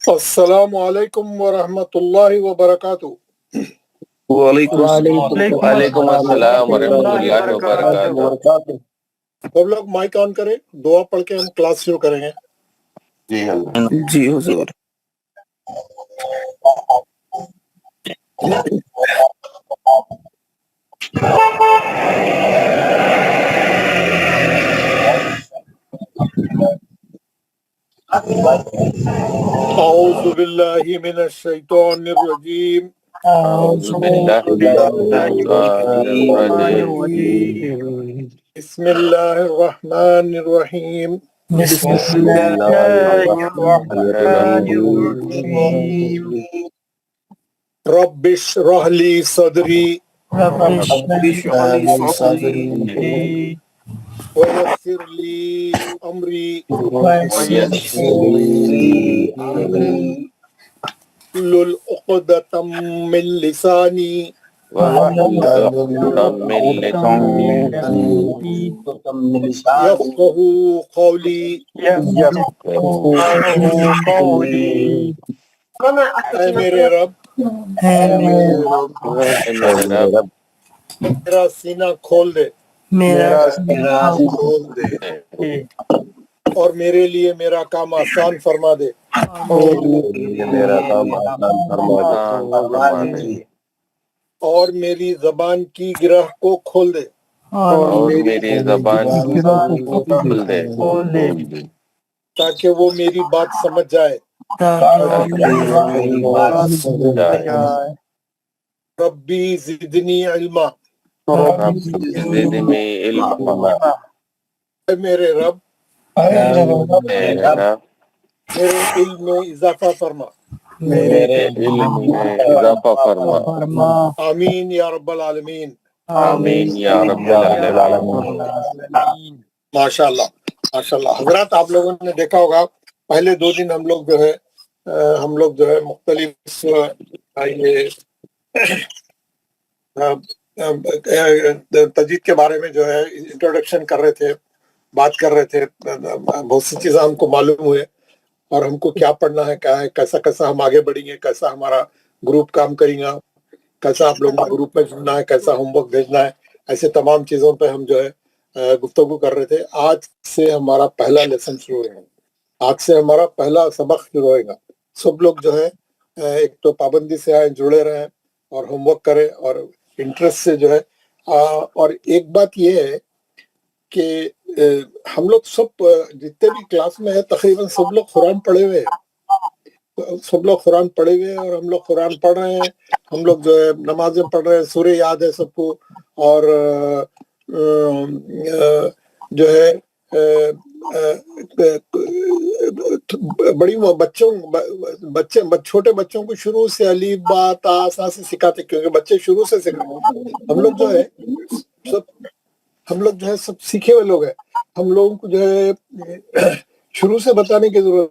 السلام علیکم ورحمۃ اللہ وبرکاتہ۔ وعلیکم السلام ورحمۃ اللہ وبرکاتہ۔ سب لوگ مائک آن کریں، دعا پڑھ کے ہم کلاس شروع کریں گے۔ جی حضور۔ اعوذ باللہ من الشیطان الرجیم، اعوذ باللہ من الشیطان الرجیم، بسم اللہ الرحمن الرحیم۔ بسم اللہ الرحمن الرحیم۔ رب اشرح لی صدری ویسر لی امری واحلل عقدۃ من لسانی یفقہوا قولی۔ اے میرے رب، میرا سینہ کھول دے اور میرے لیے میرا کام آسان فرما دے۔ اور میری زبان کی گرہ کو کھول دے تاکہ وہ میری بات سمجھ جائے۔ ربی زدنی علما، اے میرے رب میرے علم میں اضافہ فرما۔ آمین یا رب العالمین۔ ماشاء اللہ ماشاء اللہ۔ حضرات، آپ لوگوں نے دیکھا ہوگا پہلے 2 دن ہم لوگ جو ہے مختلف تجوید کے بارے میں جو ہے انٹروڈکشن کر رہے تھے، بات کر رہے تھے۔ بہت سی چیزیں ہم کو معلوم ہوئے اور ہم کو کیا پڑھنا ہے، کیا ہے، کیسا ہم آگے بڑھیں گے، کیسا ہمارا گروپ کام کرے گا، کیسا آپ لوگوں کو گروپ میں جڑنا ہے، کیسا ہوم ورک بھیجنا ہے، ایسے تمام چیزوں پہ ہم جو ہے گفتگو کر رہے تھے۔ آج سے ہمارا پہلا لیسن شروع ہوگا، آج سے ہمارا پہلا سبق شروع ہوئے گا۔ سب لوگ جو ہے ایک تو پابندی سے آئیں، جڑے رہیں اور ہوم ورک کریں اور انٹرسٹ سے جو ہے۔ اور ایک بات یہ ہے کہ ہم لوگ سب جتنے بھی کلاس میں ہیں تقریباً سب لوگ قرآن پڑھے ہوئے ہیں، اور ہم لوگ قرآن پڑھ رہے ہیں، ہم لوگ جو ہے نمازیں پڑھ رہے ہیں، سورہ یاد ہے سب کو، اور جو ہے بڑی چھوٹے بچوں کو شروع سے الف با تا سا سے سکھاتے، کیونکہ بچے شروع سے سکھاتے۔ ہم لوگ جو ہے سب سیکھے ہوئے لوگ ہیں، ہم لوگوں کو جو ہے شروع سے بتانے کی ضرورت۔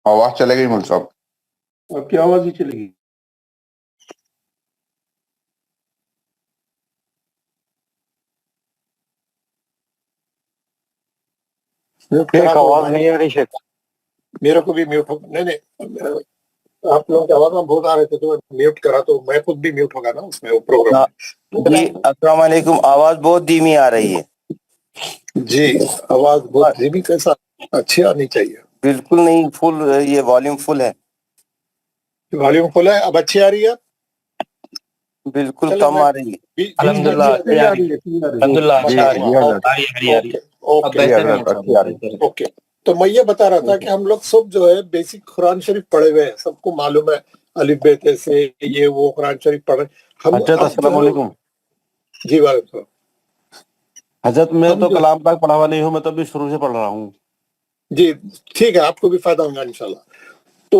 آواز چلے گئی مول صاحب؟ آپ کی آواز ہی چلے گی۔ آواز نہیں آ رہی شیخ، میرے کو بھی میوٹ ہو، نہیں آپ لوگوں کی آواز میں بہت آ رہے تھے تو میوٹ کرا، تو میں خود بھی میوٹ ہوگا نا اس میں پروگرام۔ جی السلام علیکم، آواز بہت دھیمی آ رہی ہے۔ جی آواز بہت دھیمی، کیسا؟ اچھی آنی چاہیے۔ بالکل نہیں، فل، یہ والیوم فل ہے۔ والیوم فل ہے، اب اچھی آ رہی ہے؟ بالکل کم آ رہی ہے۔ الحمدللہ اوکے۔ تو میں یہ بتا رہا تھا کہ ہم لوگ سب جو ہے بیسک قرآن شریف پڑھے ہوئے ہیں، سب کو معلوم ہے الف ب ت سے یہ وہ قرآن شریف پڑھے ہم۔ السلام علیکم جی وعلیکم السلام۔ حضرت، میں تو کلام پاک پڑھا ہوا نہیں ہوں، میں تو ابھی شروع سے پڑھ رہا ہوں۔ جی ٹھیک ہے، آپ کو بھی فائدہ ہوگا انشاءاللہ۔ تو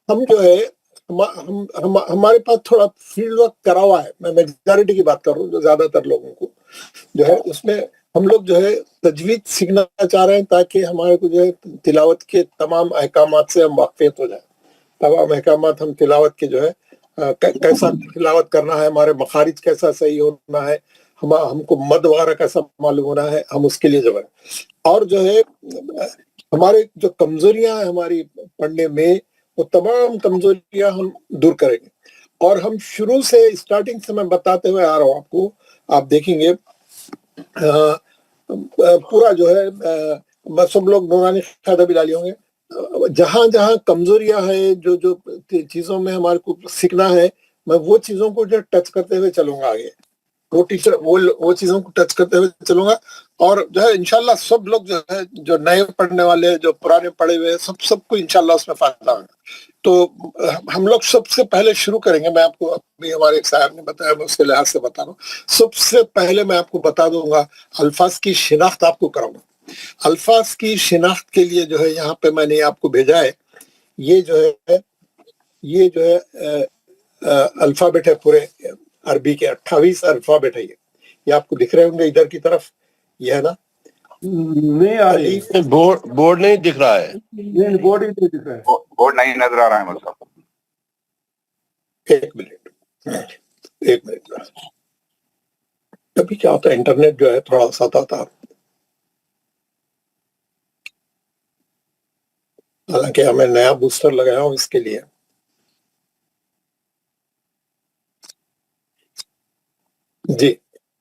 ہم جو ہے ہمارے پاس تھوڑا فیلڈ ورک کرا ہوا ہے، میں میجارٹی کی بات کر رہا ہوں، جو زیادہ تر لوگوں کو جو ہے اس میں ہم لوگ جو ہے تجوید سیکھنا چاہ رہے ہیں تاکہ ہمارے کو جو ہے تلاوت کے تمام احکامات سے ہم واقفیت ہو جائیں، تمام احکامات ہم تلاوت کے جو ہے کیسا تلاوت کرنا ہے، ہمارے مخارج کیسا صحیح ہونا ہے، ہم کو مد وغیرہ کیسا معلوم ہونا ہے، ہم اس کے لیے جو ہے، اور جو ہے ہمارے جو کمزوریاں ہیں ہماری پڑھنے میں، وہ تمام کمزوریاں ہم دور کریں گے. اور ہم شروع سے اسٹارٹنگ سے میں بتاتے ہوئے آ رہا ہوں آپ کو، آپ دیکھیں گے پورا جو ہے سب لوگ نورانی قاعدہ بھی ڈالی ہوں گے، جہاں جہاں کمزوریاں ہیں، جو جو چیزوں میں ہمارے کو سیکھنا ہے، میں وہ چیزوں کو جو ٹچ کرتے ہوئے چلوں گا آگے، وہ چیزوں کو ٹچ کرتے ہوئے چلوں گا. اور جو ہے انشاءاللہ سب لوگ جو ہے، جو نئے پڑھنے والے، جو پرانے پڑھے ہوئے، سب کو انشاءاللہ اس میں فائدہ ہوگا. تو ہم لوگ سب سے پہلے شروع کریں گے. میں آپ کو ابھی ہمارے ایک صاحب نے بتایا، میں اس کے لحاظ سے بتا رہا ہوں. سب سے پہلے میں آپ کو بتا دوں گا، الفاظ کی شناخت آپ کو کراؤں گا. الفاظ کی شناخت کے لیے جو ہے یہاں پہ میں نے آپ کو بھیجا ہے، یہ جو ہے الفابیٹ ہے پورے عربی کے 28 الفابیٹ ہے. یہ آپ کو دکھ رہے ہوں گے ادھر کی طرف، یہ ہے نا، نہیں آ رہی ہے، بورڈ نہیں دکھ رہا ہے. نہیں، بورڈ ہی نہیں دکھ رہا ہے. بورڈ نہیں نظر آ رہا ہے مول صاحب. ایک منٹ کبھی کیا ہوتا ہے، انٹرنیٹ جو ہے تھوڑا ساتھ آتا، حالانکہ ہمیں نیا بوسٹر لگایا ہوں اس کے لیے. جی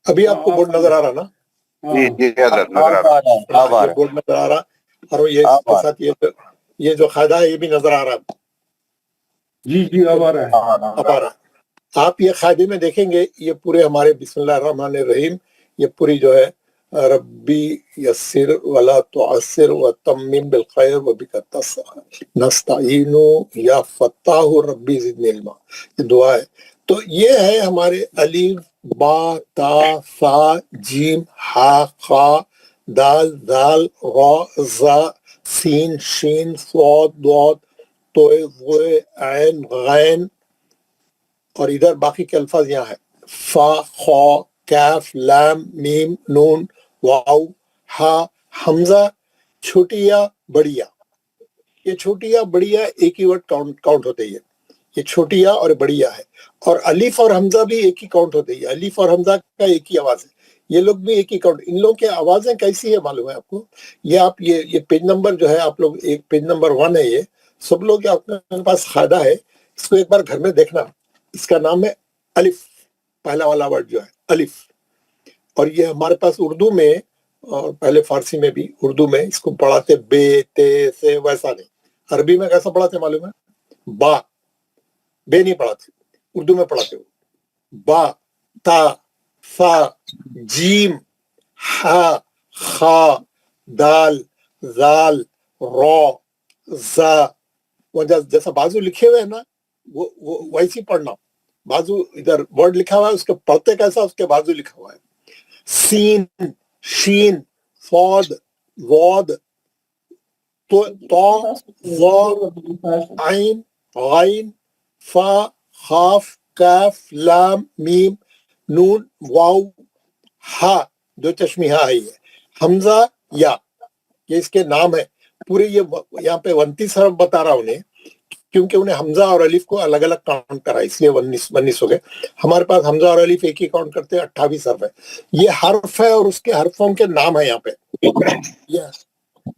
ابھی آپ کو بورڈ نظر آ رہا نا؟ جی جی حضرت نظر آ رہا ہے. یہ بورڈ نظر آ رہا، اور یہ اس کے ساتھ یہ جو قاعدہ ہے یہ بھی نظر آ رہا. جی جی اب آ رہا ہے. اب آ رہا. آپ یہ قاعدے میں دیکھیں گے، یہ پورے ہمارے بسم اللہ الرحمن الرحیم، یہ پوری جو ہے ربی یسر ولا تعسر وتمم بالخیر وبک نستعین یا فتاح ربی زدنی علما، یہ دعا ہے. تو یہ ہے ہمارے الف با تا ثا جیم ہا خا دال ذال را زا سین شین صاد ضاد توئے ضوئے عین غین، اور ادھر باقی کے الفاظ یہاں ہے، فا خا کیف لام میم نون واو ہا حمزہ، چھوٹی یا بڑی یا. یہ چھوٹی یا بڑی یا ایک ہی ورڈ کاؤنٹ ہوتے ہیں، یہ چھوٹی یا اور بڑی یا ہے. اور الف اور حمزہ بھی ایک ہی کاؤنٹ ہوتے ہیں، الف اور حمزہ کا ایک ہی آواز ہے، یہ لوگ بھی ایک ہی کاؤنٹ. ان لوگوں کی آوازیں کیسی ہے معلوم ہے آپ کو؟ یہ آپ یہ پیج نمبر جو ہے، آپ لوگ ایک پیج نمبر 1 ہے، یہ سب لوگ آپ کے پاس قاعدہ ہے، اس کو ایک بار گھر میں دیکھنا. اس کا نام ہے الف، پہلا والا ورڈ جو ہے الف. اور یہ ہمارے پاس اردو میں، اور پہلے فارسی میں بھی، اردو میں اس کو پڑھاتے بے تے سے، ویسا نہیں. عربی میں کیسا پڑھاتے معلوم ہے؟ با، بے نہیں پڑھاتے، اردو میں پڑھاتے ہو با تا فا جیم ہا خا دال ذال را زا. جیسا بازو لکھے ہوئے ہیں نا، وہ ویسی پڑھنا. بازو ادھر ورڈ لکھا ہوا ہے، اس کے پڑھتے کیسا، اس کے بازو لکھا ہوا ہے. سین شین فاد واد تو عین غین فا خاف کاف لام میم نون واو ہا، دو چشمی ہا ہے. یہ حمزہ یا، یہ اس کے نام ہے پورے. یہ یہاں پہ 29 حرف بتا رہا انہیں، کیونکہ انہیں حمزہ اور الف کو الگ الگ کاؤنٹ کرا، اس لیے 19 ہو گئے. ہمارے پاس حمزہ اور الف ایک ہی کاؤنٹ کرتے ہیں، 28 حرف ہے. یہ حرف ہے اور اس کے حرفوں کے نام ہے. یہاں پہ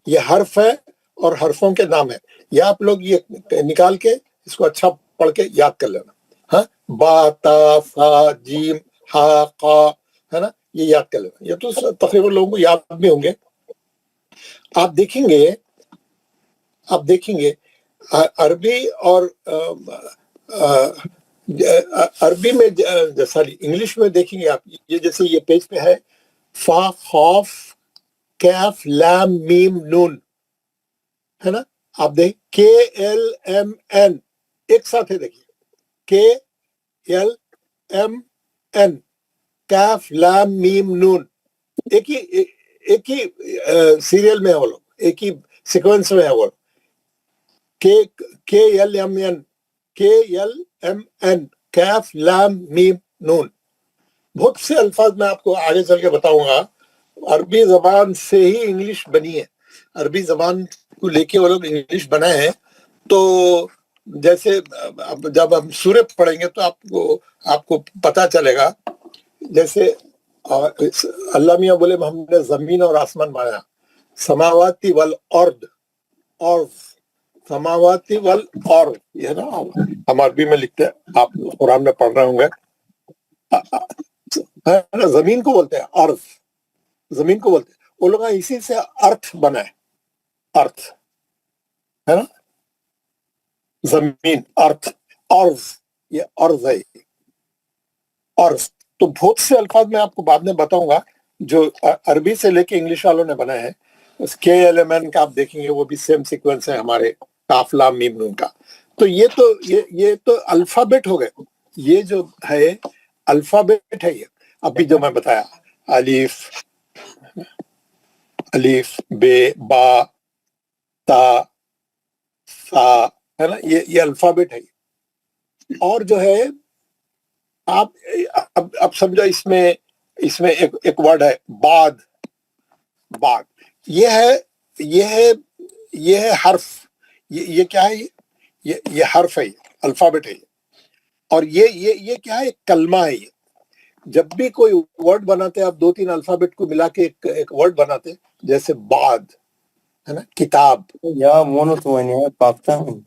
یہ حرف ہے اور حرفوں کے نام ہے. یہ آپ لوگ یہ نکال کے اس کو اچھا پڑھ کے یاد کر لینا. ہاں، با تا فا جیم ہا قا، ہے نا، یہ یاد کر لینا. یہ تو تقریباً لوگوں کو یاد بھی ہوں گے. آپ دیکھیں گے عربی اور عربی میں، سوری انگلش میں دیکھیں گے آپ، یہ جیسے یہ پیج پہ ہے فا خوف کیف لام میم نون، ہے نا. آپ دیکھ کے ایل ایم این ایک ساتھ ہے، دیکھیے کے ایل ایم این کیف لام میم نون، ایک ہی سیریل میں ہے وہ لوگ، ایک ہی سیکوینس میں ہے وہ. کے ایل ایم این کیف لام میم نون. بہت سے الفاظ میں آپ کو آگے چل کے بتاؤں گا. عربی زبان سے ہی انگلش بنی ہے، عربی زبان کو لے کے وہ لوگ انگلش بنائے ہیں. تو جیسے جب ہم سورت پڑھیں گے تو آپ کو پتا چلے گا. جیسے اور اللہ میاں بولے ہم نے زمین اور آسمان بنایا, سماواتی والارض, اور سماواتی والارض, یہ نا ہم عربی میں لکھتے ہیں, آپ قرآن میں پڑھ رہے ہوں گے, زمین کو بولتے ہیں ارض, زمین کو بولتے ہیں وہ لوگ, اسی سے ارتھ بنا ہے, ارتھ ہے نا, زمین, ارتھ, ارض, یہ ارض ہے, ارض. تو بہت سے الفاظ میں آپ کو بعد میں بتاؤں گا جو عربی سے لے کے انگلش والوں نے بنائے ہیں. کے ایل ایم این کا آپ دیکھیں گے وہ بھی سیم سیکوینس ہے ہمارے کاف لام میم نون کا. تو یہ تو الفابیٹ ہو گئے, یہ جو ہے الفابیٹ ہے. یہ ابھی جو میں بتایا, الف, الف, بے, با, تا, سا, ہے نا, یہ الفابیٹ ہے. اور جو ہے آپ اب سمجھو اس میں ایک ورڈ ہے بعد, بعد, یہ ہے حرف, یہ کیا ہے, یہ حرف ہے, الفابیٹ ہے. اور یہ کیا ہے, کلمہ ہے. یہ جب بھی کوئی ورڈ بناتے آپ 2-3 الفابیٹ کو ملا کے ایک ورڈ بناتے, جیسے بعد ہے نا, کتاب, یا مونوتونیا پاکستان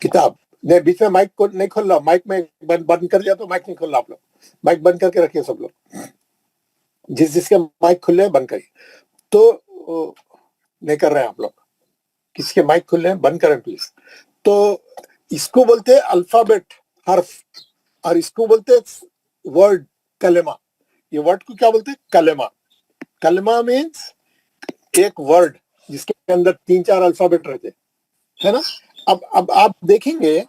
کتاب. نہیں, بیچ میں مائک کو نہیں کھول رہا, مائک میں بند کر دیا تو مائک نہیں کھول رہا. آپ لوگ مائک بند کر کے رکھیے سب لوگ, جس کے مائک کھلے ہیں بند کریے. تو نہیں کر رہے ہیں آپ لوگ, کسی کے مائک کھلے ہیں بند کریں پلیز. تو اس کو بولتے ہیں الفابیٹ, حرف, اور اس کو بولتے ہیں ورڈ, کلمہ. یہ ورڈ کو کیا بولتے ہیں, کلمہ. کلمہ مینس ایک ورڈ جس کے اندر 3-4 الفابیٹ رہتے ہے نا. اب آپ دیکھیں گے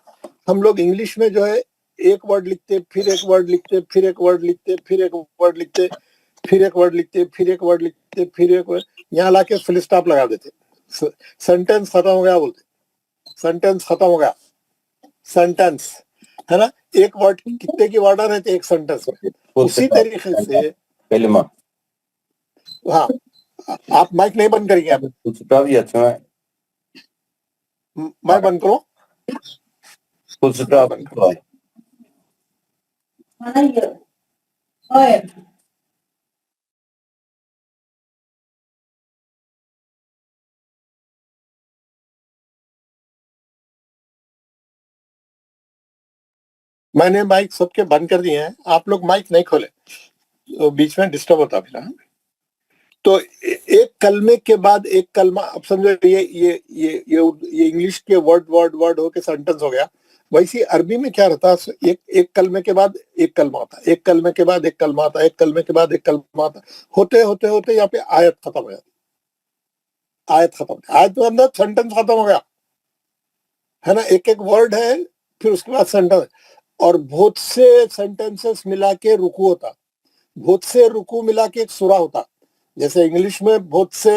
ہم لوگ انگلش میں جو ہے ایک ورڈ لکھتے, پھر ایک ورڈ لکھتے, پھر ایک ورڈ لکھتے, پھر ایک ورڈ لکھتے, پھر ایک ورڈ لکھتے, پھر ایک ورڈ لکھتے, پھر ایک ورڈ, یہاں لا کے فل اسٹاپ لگا دیتے. سینٹینس ختم ہو گیا بولتے, سینٹینس ختم ہو گیا, سینٹینس ہے نا. ایک ورڈ کتنے کی ورڈ رہتے ایک سینٹینس میں. اسی طریقے سے کلمہ. ہاں, آپ مائک نہیں بند کریں گے, آپ میں بند کروں, بند کروں. میں نے مائک سب کے بند کر دیے ہیں, آپ لوگ مائک نہیں کھولے, بیچ میں ڈسٹرب ہوتا پھر. تو ایک کلمے کے بعد ایک کلمہ, اب سمجھو یہ انگلش کے ورڈ ہو کے سینٹنس ہو گیا. ویسے عربی میں کیا رہتا, ایک کلمے کے بعد ایک کلمہ آتا, ایک کلمے کے بعد ایک کلمہ آتا, ایک کلمے کے بعد ایک کلمہ آتا, ہوتے ہوتے ہوتے یہاں پہ آیت ختم ہو جاتی. آیت ختم, آیت کے اندر سینٹنس ختم ہو گیا ہے نا. ایک ورڈ ہے, پھر اس کے بعد سینٹنس. اور بہت سے سینٹنسز ملا کے رکوع ہوتا, بہت سے رکوع ملا کے ایک سورہ ہوتا. جیسے انگلش میں بہت سے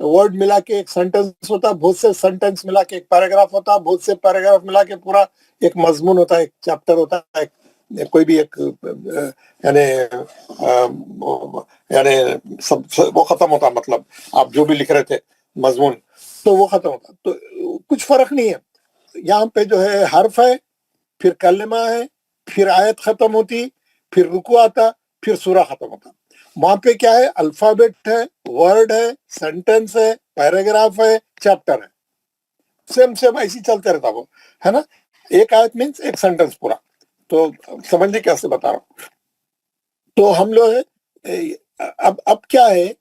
ورڈ ملا کے ایک سینٹنس ہوتا, بہت سے سینٹنس ملا کے ایک پیراگراف ہوتا, بہت سے پیراگراف ملا کے پورا ایک مضمون ہوتا, ایک چیپٹر ہوتا, ایک کوئی بھی ایک یعنی سب وہ ختم ہوتا. مطلب آپ جو بھی لکھ رہے تھے مضمون, تو وہ ختم ہوتا. تو کچھ فرق نہیں ہے. یہاں پہ جو ہے حرف ہے, پھر کلمہ ہے, پھر آیت ختم ہوتی, پھر رکوع آتا, پھر سورہ ختم ہوتا. وہاں پہ کیا ہے, الفابیٹ ہے, ورڈ ہے, سینٹنس ہے, پیراگراف ہے, چیپٹر ہے, سیم ایسی چلتے رہتا وہ ہے نا. ایک آیت مینس ایک سینٹنس پورا. تو سمجھنے کیسے بتا رہا ہوں. تو ہم لوگ اب کیا ہے,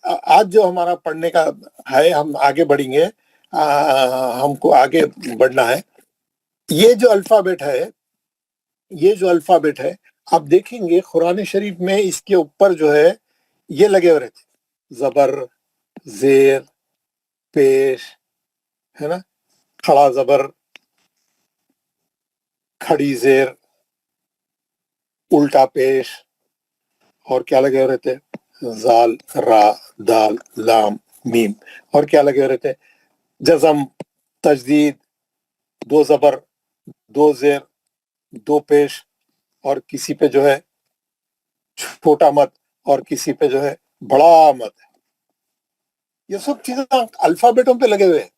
آج جو ہمارا پڑھنے کا ہے, ہم آگے بڑھیں گے, ہم کو آگے بڑھنا ہے. یہ جو الفابیٹ ہے آپ دیکھیں گے قرآن شریف میں اس کے اوپر جو ہے یہ لگے ہوئے رہتے, زبر, زیر, پیش ہے نا, کھڑا زبر, کھڑی زیر, الٹا پیش, اور کیا لگے ہوئے رہتے, زال, را, دال, لام, میم. اور کیا لگے ہوئے رہتے, جزم, تجدید, 2 زبر, 2 زیر, 2 پیش, اور کسی پہ جو ہے چھوٹا مد, اور کسی پہ جو ہے بڑا مد. یہ سب چیزیں الفابیٹوں پہ لگے ہوئے ہیں.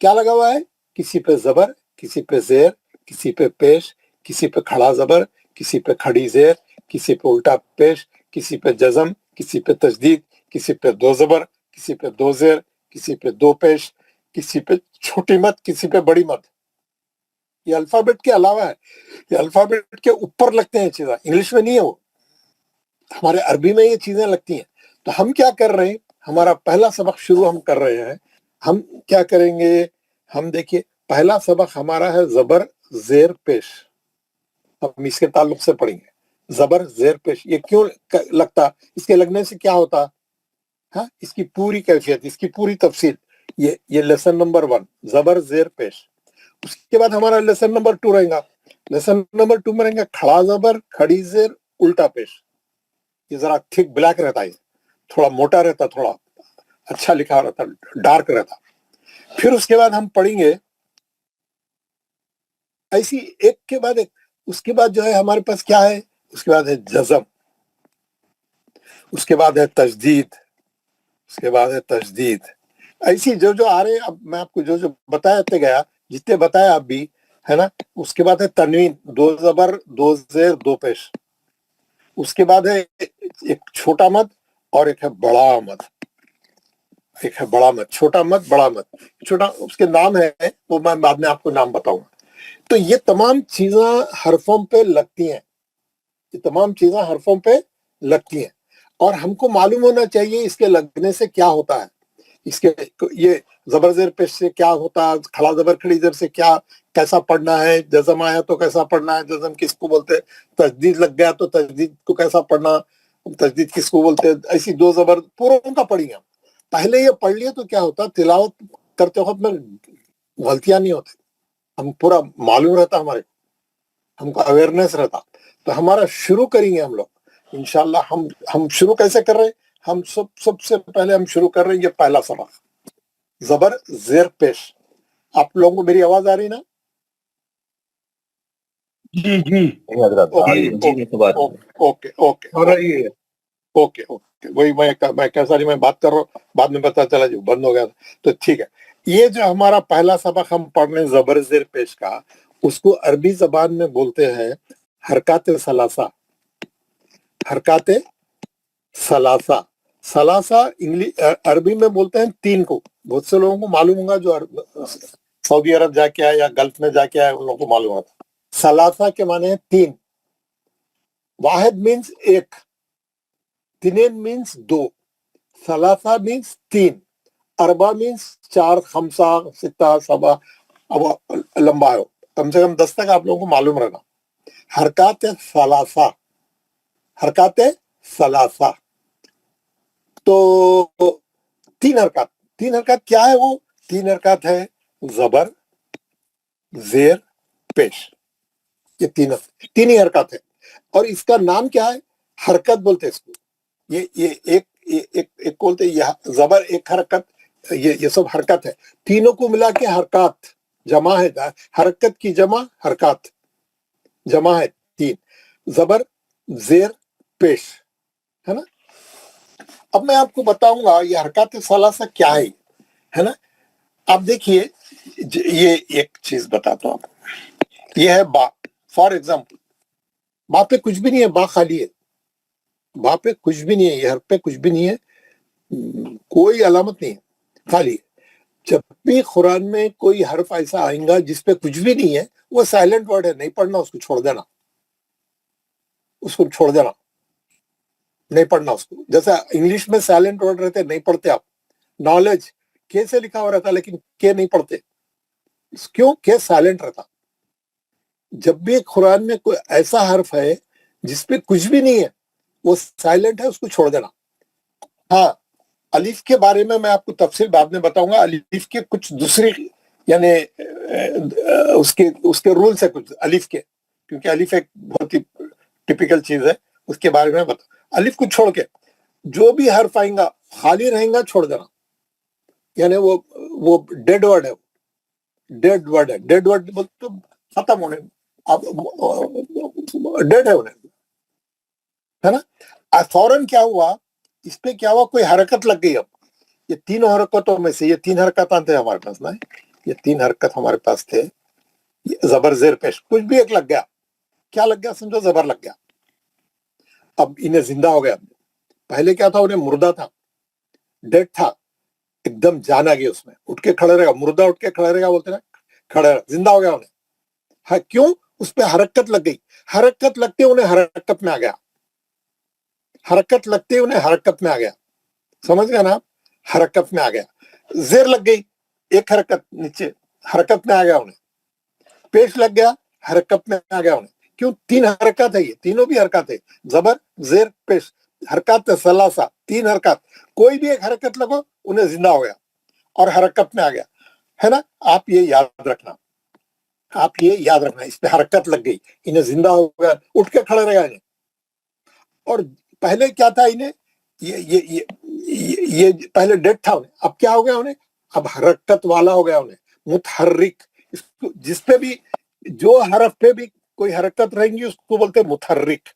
کیا لگا ہوا ہے, کسی پہ زبر, کسی پہ زیر, کسی پہ پیش, کسی پہ کھڑا زبر, کسی پہ کھڑی زیر, کسی پہ الٹا پیش, किसी पे जज़म, किसी पे तजदीद, किसी पे दो ज़बर, किसी पे दो ज़ेर, किसी पे दो पेश, किसी पे छोटी मत, किसी पे बड़ी मत। ये अल्फाबेट के अलावा है, ये अल्फाबेट के ऊपर लगते हैं चीज़ें, इंग्लिश में नहीं है वो, हमारे अरबी में ये चीज़ें लगती हैं। तो हम क्या कर रहे हैं, हमारा पहला सबक शुरू हम कर रहे हैं। हम क्या करेंगे, हम देखिए पहला सबक हमारा है ज़बर ज़ेर पेश। हम इसके ताल्लुक से पढ़ेंगे ज़बर ज़ेर पेश। ये क्यों लगता, इसके लगने से क्या होता, हाँ, इसकी पूरी कैफियत, इसकी पूरी तफसील, ये लेसन नंबर 1 ज़बर ज़ेर पेश। उसके बाद हमारा लेसन नंबर 2 रहेगा। लेसन नंबर 2 में रहेगा खड़ा ज़बर, खड़ी ज़ेर, उल्टा पेश। ये जरा थिक ब्लैक रहता है, थोड़ा मोटा रहता, थोड़ा अच्छा लिखा रहता, डार्क रहता। फिर उसके बाद हम पढ़ेंगे ऐसी एक के बाद एक। उसके बाद जो है हमारे पास क्या है, उसके बाद है जज़म, उसके बाद है तजदीद, उसके बाद है तजदीद। ऐसी जो जो आ रहे हैं, अब मैं आपको जो जो बताते गया, जितने बताया आप भी, है ना। उसके बाद है तनवीन, दो ज़बर, दो ज़ेर, दो पेश। उसके बाद है एक छोटा मद और एक है बड़ा मद। एक है बड़ा मद, छोटा मद, बड़ा मद। छोटा उसके नाम है, वो मैं बाद में आपको नाम बताऊंगा। तो ये तमाम चीजें हरफों पे लगती हैं, ये तमाम चीजें हरफों पे लगती हैं, और हमको मालूम होना चाहिए इसके लगने से क्या होता है। इसके ये ज़बर ज़ेर पेश से क्या होता है, खड़ा ज़बर खड़ी ज़ेर से क्या, कैसा पढ़ना है, जज़म आया तो कैसा पढ़ना है, जज़म किसको बोलते हैं, तजदीद लग गया तो तजदीद को कैसा पढ़ना, तजदीद किसको बोलते हैं। ऐसी दो ज़बर पूरा उनका पढ़ेंगे हम। पहले ये पढ़ लिया तो क्या होता, तिलावत करते वक्त में गलतियां नहीं होती, हम पूरा मालूम रहता, हमारे हमको अवेयरनेस रहता। तो हमारा शुरू करेंगे हम लोग इंशाल्लाह। हम शुरू कैसे कर रहे हैं, हम सबसे पहले हम शुरू कर रहे हैं ये पहला सबक ज़बर ज़ेर पेश। आप लोगों को मेरी आवाज आ रही ना? जी जी ओके वही मैं कैसा नहीं, मैं बात कर रहा हूँ, बाद में पता चला जो बंद हो गया था। तो ठीक है, ये जो हमारा पहला सबक हम पढ़ रहे हैं ज़बर ज़ेर पेश का, उसको अरबी जबान में बोलते हैं हरकत सलासा। हरकत सलासा, सलासा इंग्लिश अरबी में बोलते हैं तीन को। बहुत से लोगों को मालूम होगा, जो सऊदी अरब जाके आए या गल्फ में जाके आए, उन लोगों को मालूम होगा। सलासा के माने हैं तीन। वाहिद मीन्स एक, तिनेन मीन्स दो, सलासा मीन्स तीन, अरबा मीन्स चार, खमसा, सित्ता, सबा। अब लंबा है, कम से कम 10 तक आप लोगों को मालूम रहना। हरकत सलासा, हरकत सलासा। तो तीन हरकत क्या है, वो तीन हरकत है ज़बर ज़ेर पेश। ये तीन ही हरकत है, और इसका नाम क्या है, हरकत बोलते हैं इसको। ये एक बोलते हैं, ये ज़बर एक हरकत, ये सब हरकत है। तीनों को मिला के हरकत जमा है, हरकत की जमा हरकत, जमा है तीन, ज़बर ज़ेर पेश, है ना। अब मैं आपको बताऊंगा ये हरकत सलासा क्या है ना। आप देखिए, ये एक चीज बताता हूं आपको। ये है बा, फॉर एग्जाम्पल, बा पे कुछ भी नहीं है, बा खाली है, बा पे कुछ भी नहीं है, ये हर्फ पे कुछ भी नहीं है, कोई अलामत नहीं है, खाली है। जब भी कुरान में कोई हर्फ ऐसा आएगा जिसपे कुछ भी नहीं है, वो साइलेंट वर्ड है, नहीं पढ़ना, उसको छोड़ देना, उसको छोड़ देना, नहीं पढ़ना उसको। जैसा इंग्लिश में साइलेंट वर्ड रहते, नहीं पढ़ते आप। नॉलेज के से लिखा हुआ रहता, लेकिन के नहीं पढ़ते, क्यों, के साइलेंट रहता। जब भी कुरान में कोई ऐसा हर्फ है जिसपे कुछ भी नहीं है, वो साइलेंट है, उसको छोड़ देना। हाँ, अलिफ के बारे में मैं आपको तफसील बाद में बताऊंगा। अलिफ के कुछ दूसरी, यानी उसके रूल्स है कुछ अलिफ के, क्योंकि अलिफ एक बहुत ही टिपिकल चीज है, उसके बारे में बता। अलिफ को छोड़ के जो भी हर्फ आएगा खाली रहेगा, छोड़ देना, यानी वो डेड वर्ड है, डेड वर्ड है। डेड वर्ड तो खत्म होने, अब डेड है उन्हें, है ना। फौरन क्या हुआ, इस पे क्या हुआ, कोई हरकत लग गई। अब ये तीनों हरकतों में से, ये तीन हरकत थे हमारे पास ना, ये तीन हरकत हमारे पास थे। ज़बर ज़ेर पेश, कुछ भी एक लग गया, क्या लग गया समझो, ज़बर लग गया। अब इन्हें जिंदा हो गया। पहले क्या था, उन्हें मुर्दा था, डेड था, एकदम जान आ गई उसमें, उठ के खड़े रहेगा, मुर्दा उठ के खड़े रहेगा बोलते ना, खड़े रहेगा, जिंदा हो गया उन्हें। हाँ, क्यों? उस पर हरकत लग गई, हरकत लगते उन्हें हरकत में आ गया, हरकत लगते उन्हें हरकत में आ गया, समझ गया ना? हरकत में आ गया, जेर लग गई, एक हरकत नीचे, हरकत में आ गया उन्हें, पेश लग गया, हरकत में आ गया उन्हें। क्यों? 3 हरकत है, ये तीनों भी हरकत है, जबर जेर पेश, हरकत सलासा, 3 हरकत, कोई भी एक हरकत लगो उन्हें जिंदा हो गया और हरकत में आ गया, है ना? आप ये याद रखना, आप ये याद रखना, इस पे हरकत लग गई, इन्हें जिंदा हो गया, उठ के खड़े रहेगा इन्हें। और पहले क्या था इन्हें, ये पहले डेड था उन्हें, अब क्या हो गया उन्हें? अब हरकत वाला हो गया उन्हें, मुतहर्रिक। जिस पे भी, जो हरफ पे भी कोई हरकत रहेंगी उसको बोलते हैं मुतहर्रिक।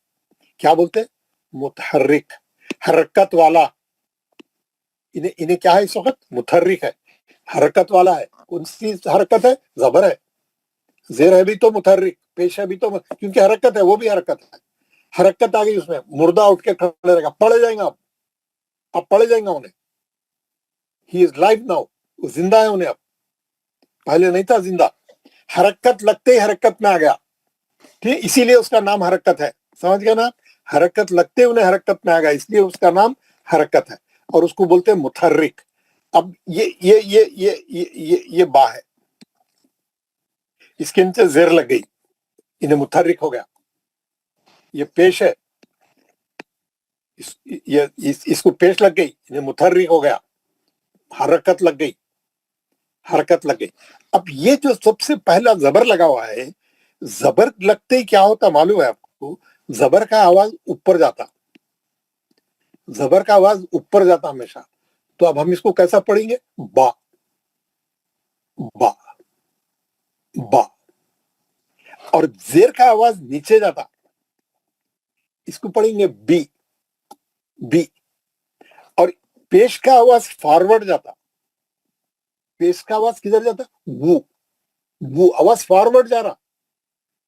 क्या बोलते हैं? मुतहर्रिक, हरकत वाला। इन्हें क्या है इस वक्त? मुतहर्रिक है, हरकत वाला है। कौन सी हरकत है? जबर है, जेर है भी तो मुतहर्रिक, पेश है भी तो, क्योंकि हरकत है, वो भी हरकत है, हरकत आ गई उसमें, मुर्दा उठ के खड़े रहेगा, पढ़े जाएंगे आप पढ़े जाएंगे उन्हें, ही इज लाइव नाउ, वो जिंदा है उन्हें अब, पहले नहीं था जिंदा, हरकत लगते ही हरकत में आ गया, ठीक, इसीलिए उसका नाम हरकत है, समझ गया ना? हरकत लगते उन्हें हरकत में आ गया, इसलिए उसका नाम हरकत है, और उसको बोलते हैं मुतहर्रिक। अब ये बा है, इसके नीचे जेर लग गई, इन्हें मुतहर्रिक हो गया। ये पेश है, इसको पेश लग गई, इन्हें मुतहर्रिक हो गया, हरकत लग गई, हरकत लग गई। अब ये जो सबसे पहला जबर लगा हुआ है, जबर लगते ही क्या होता मालूम है आपको? जबर का आवाज ऊपर जाता, जबर का आवाज ऊपर जाता हमेशा। तो अब हम इसको कैसा पढ़ेंगे? बा बा बा। और जेर का आवाज नीचे जाता, इसको पढ़ेंगे बी बी। और पेश का आवाज फॉरवर्ड जाता, पेश का आवाज किधर जाता? वो वो आवाज फॉरवर्ड जा रहा,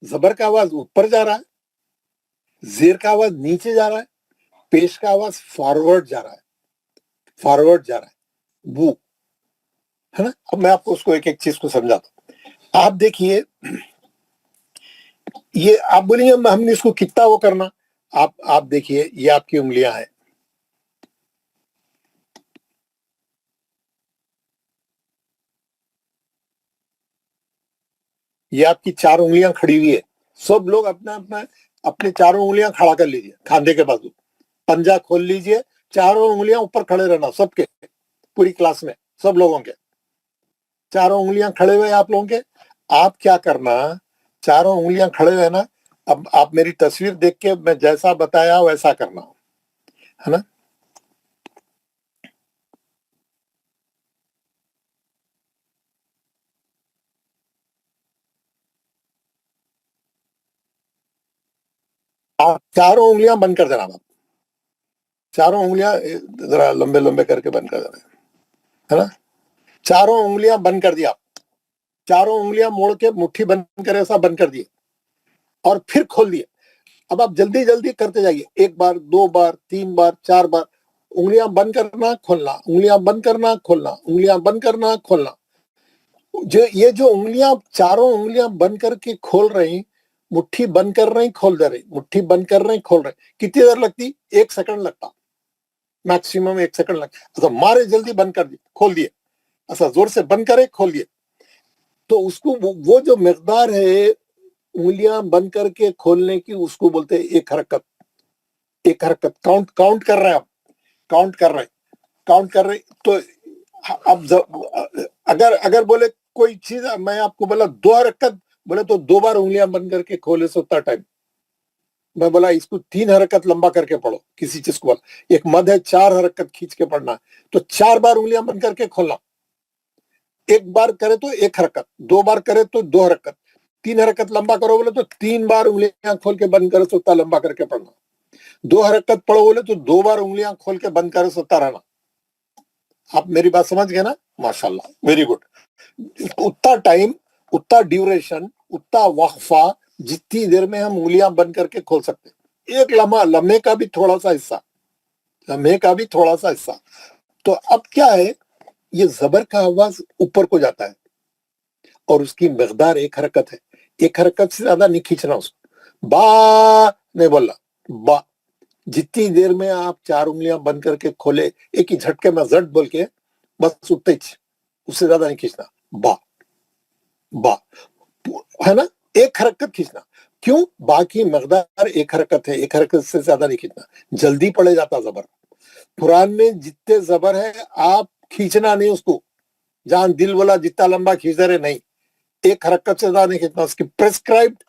जबर का आवाज ऊपर जा रहा है, जेर का आवाज नीचे जा रहा है, पेश का आवाज फॉरवर्ड जा रहा है, फॉरवर्ड जा रहा है, वो, है ना? अब मैं आपको उसको एक एक चीज को समझाता हूं। आप देखिए, ये आप बोलेंगे हमने इसको कितना वो करना, आप देखिए, ये आपकी उंगलियां हैं, ये आपकी 4 उंगलियां खड़ी हुई है। सब लोग अपना अपना अपने चारों उंगलियां खड़ा कर लीजिए, खांधे के बाजू, पंजा खोल लीजिए, चारों उंगलियां ऊपर खड़े रहना, सबके, पूरी क्लास में सब लोगों के चारों उंगलियां खड़े हुए आप लोगों के। आप क्या करना, चारों उंगलियां खड़े हुए ना, अब आप मेरी तस्वीर देख के मैं जैसा बताया वैसा करना, है ना? आप चारों उंगलियां बंद कर देना, आप चारों उंगलियां जरा लंबे लंबे करके बंद कर देना, है ना? चारों उंगलियां बंद कर दिया, चारों उंगलियां मोड़ के मुट्ठी बंद करे ऐसा बंद कर दिए, और फिर खोल दिए। अब आप जल्दी जल्दी करते जाइए, 1 बार 2 बार 3 बार 4 बार, उंगलियां बंद करना खोलना, उंगलियां बंद करना खोलना, उंगलियां बंद करना खोलना। ये जो उंगलियां, चारों उंगलियां बंद करके खोल रही, मुट्ठी बंद कर रही खोल दे रही, मुट्ठी बंद कर रही खोल रही, कितनी देर लगती? 1 सेकंड लगता, मैक्सिमम 1 सेकंड लगता। अच्छा, मारे जल्दी बंद कर दिए, खोल दिए, ऐसा जोर से बंद करे खोल दिए, तो उसको वो जो मिकदार है उंगलियां बंद करके खोलने की, उसको बोलते हैं एक हरकत। एक हरकत, काउंट कर रहे हैं आप, काउंट कर रहे। तो अब अगर बोले कोई चीज, मैं आपको बोला 2 हरकत, बोले तो 2 बार उंगलियां बंद करके खोले से उतना टाइम। मैं बोला इसको 3 हरकत लंबा करके पढ़ो, किसी चीज को बोला, एक मद है 4 हरकत खींच के पढ़ना, तो 4 बार उंगलियां बंद करके खोलना, 1 बार करे तो 1 हरकत, 2 बार करे तो 2 हरकत, 3 हरकत लंबा करो बोले तो 3 बार उंगलियां खोल के बंद करो, उतना लंबा करके पढ़ना। 2 हरकत पढ़ो बोले तो 2 बार उंगलियां खोल के बंद करे, सोता रहना। आप मेरी बात समझ गए ना? माशाल्लाह, वेरी गुड। उतना टाइम, उतना ड्यूरेशन, उतना वक्फा, जितनी देर में हम उंगलियां बंद करके खोल सकते, एक लम्हे का भी थोड़ा सा हिस्सा, लम्हे का भी थोड़ा सा हिस्सा। तो अब क्या है, ये जबर का आवाज ऊपर को जाता है और उसकी मकदार एक हरकत है, एक हरकत से ज्यादा नहीं खींचना उसको। बा नहीं बोलना, बा। जितनी देर में आप 4 उंगलियां बंद करके खोले, एक ही झटके में जट बोल के बस उतने ही, उससे ज्यादा नहीं खींचना। बा बा है ना, एक हरकत खींचना। क्यों? बाकी मकदार एक हरकत है, एक हरकत से ज्यादा नहीं खींचना, जल्दी पड़े जाता जबर। कुरान में जितने जबर है आप खींचना नहीं उसको, जहां दिल बोला जितना लंबा खींच दे रहे, नहीं, एक हरकत से ज्यादा नहीं खींचना। उसकी प्रेस्क्राइब्ड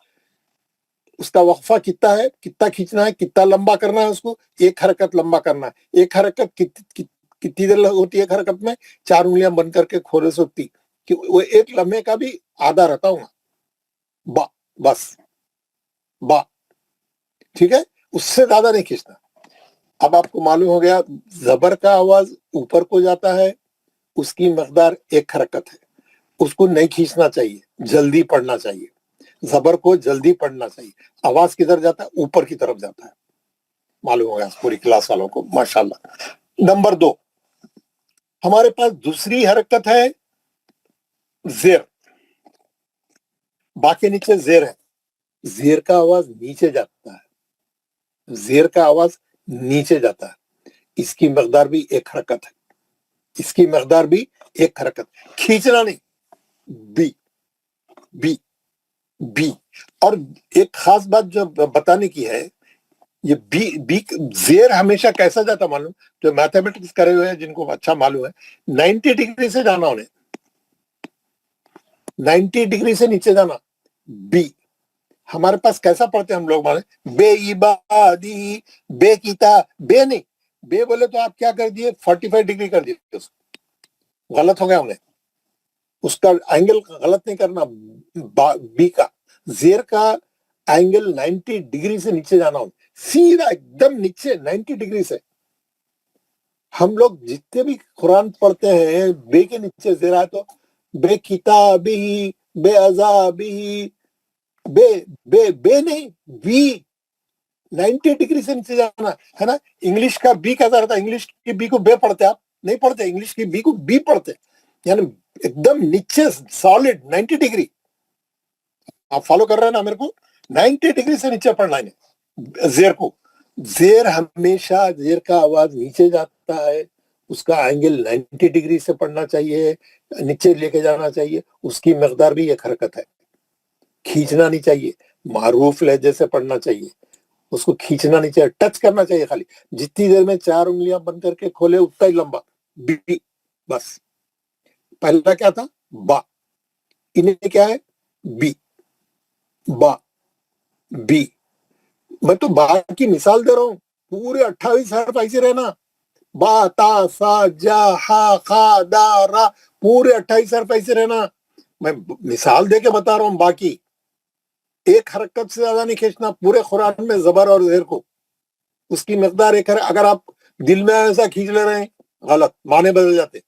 उसका वक्फा कितना है, कितना खींचना है, कितना लंबा करना है, उसको एक हरकत लंबा करना है। एक हरकत कितनी देर होती है? एक हरकत में 4 उंगलियां बंद करके खोले से होती कि वो एक लम्हे का भी आधा रहता हूँ। बा, बस बा, ठीक है, उससे ज्यादा नहीं खींचना। अब आपको मालूम हो गया, जबर का आवाज ऊपर को जाता है, उसकी मकदार एक हरकत है, उसको नहीं खींचना चाहिए, जल्दी पढ़ना चाहिए। जबर को जल्दी पढ़ना चाहिए। आवाज किधर जाता है? ऊपर की तरफ जाता है। मालूम हो गया पूरी क्लास वालों को, माशाल्लाह। नंबर 2, हमारे पास दूसरी हरकत है जेर। बाकी नीचे जेर है, जेर का आवाज नीचे जाता है, जेर का आवाज नीचे जाता है, इसकी मकदार भी एक हरकत है, इसकी मकदार भी एक हरकत, खींचना नहीं। बी बी बी। और एक खास बात जो बताने की है, ये बी बी जेर हमेशा कैसा जाता मालूम? जो मैथमेटिक्स करे हुए हैं जिनको अच्छा मालूम है, 90 डिग्री से जाना उन्हें, 90 डिग्री से नीचे जाना। बी हमारे पास कैसा पढ़ते हैं हम लोग माने, बे इबादी, बे कीता, बे नहीं, बे बोले तो आप क्या कर दिए? 45 डिग्री कर दिए, उसको गलत हो गया उन्हें, उसका एंगल गलत नहीं करना। बी का जेर का एंगल 90 डिग्री से नीचे जाना हो, सीधा एकदम नीचे 90 डिग्री से। हम लोग जितने भी कुरान पढ़ते हैं, बे के नीचे जेर आए तो बे किताबी, बे अज़ाबी, बे बे बे नहीं, बी 90 डिग्री से नीचे जाना है ना। इंग्लिश का बी कैसा रहता है? इंग्लिश की बी को बे पढ़ते, आप नहीं पढ़ते, इंग्लिश की बी को बी पढ़ते, यानी एकदम नीचे सॉलिड 90 डिग्री। आप फॉलो कर रहे हैं ना मेरे को? 90 डिग्री से नीचे पढ़ना है जेर को। जेर हमेशा, जेर का आवाज नीचे जाता है, उसका एंगल 90 डिग्री से पढ़ना चाहिए, नीचे लेके जाना चाहिए, उसकी मकदार भी एक हरकत है, खींचना नहीं चाहिए, मारूफ लहजे से पढ़ना चाहिए, उसको खींचना नहीं चाहिए, टच करना चाहिए खाली। जितनी देर में 4 उंगलियां बंद करके खोले उतना ही लंबा। बी, बस। पहला क्या था? बा। इन्हें क्या है? बी, बा, बी। मैं तो बा की मिसाल दे रहा हूं, पूरे 28 हर्फ ऐसे रहना, बा ता सा जा हा खा दा रा, पूरे 28 हर्फ ऐसे रहना। मैं मिसाल दे के बता रहा हूं, बाकी एक हरकत से ज्यादा नहीं खींचना पूरे कुरान में जबर और जेर को, उसकी मकदार एक है। अगर आप दिल में ऐसा खींच ले रहे हैं, गलत, माने बदल जाते,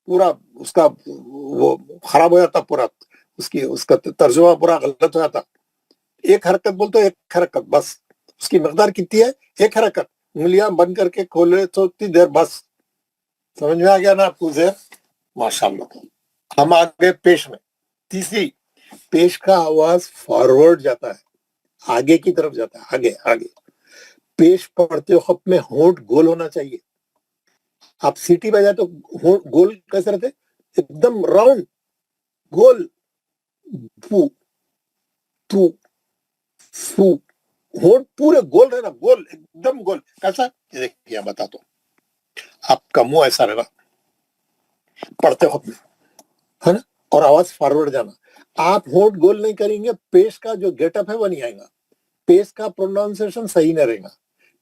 पूरा उसका वो खराब हो जाता, पूरा उसका तर्जुमा पूरा गलत हो जाता। एक हरकत बोल तो एक हरकत बस, उसकी मकदार कितनी है? एक हरकत, उंगलियां बंद करके खोले तो उतनी देर, बस। समझ में आ गया ना आपको जेर? माशाल्लाह। हम आगे पेश में, तीसरी, पेश का आवाज फॉरवर्ड जाता है, आगे की तरफ जाता है, आगे आगे। पेश पढ़ते वक्त में होंठ गोल होना चाहिए। आप सीटी बजाए तो होंठ गोल कैसे रहते? एकदम राउंड गोल। फू तू फू, होंठ पूरे गोल रहना, गोल, एकदम गोल। कैसा? ये देखिए बता दो, आपका मुंह ऐसा रहना पढ़ते वक्त में, है ना, और आवाज फॉरवर्ड जाना। आप होंठ गोल नहीं करेंगे, पेश का जो गेटअप है वो नहीं आएगा, पेश का प्रोनाउंसिएशन सही नहीं रहेगा,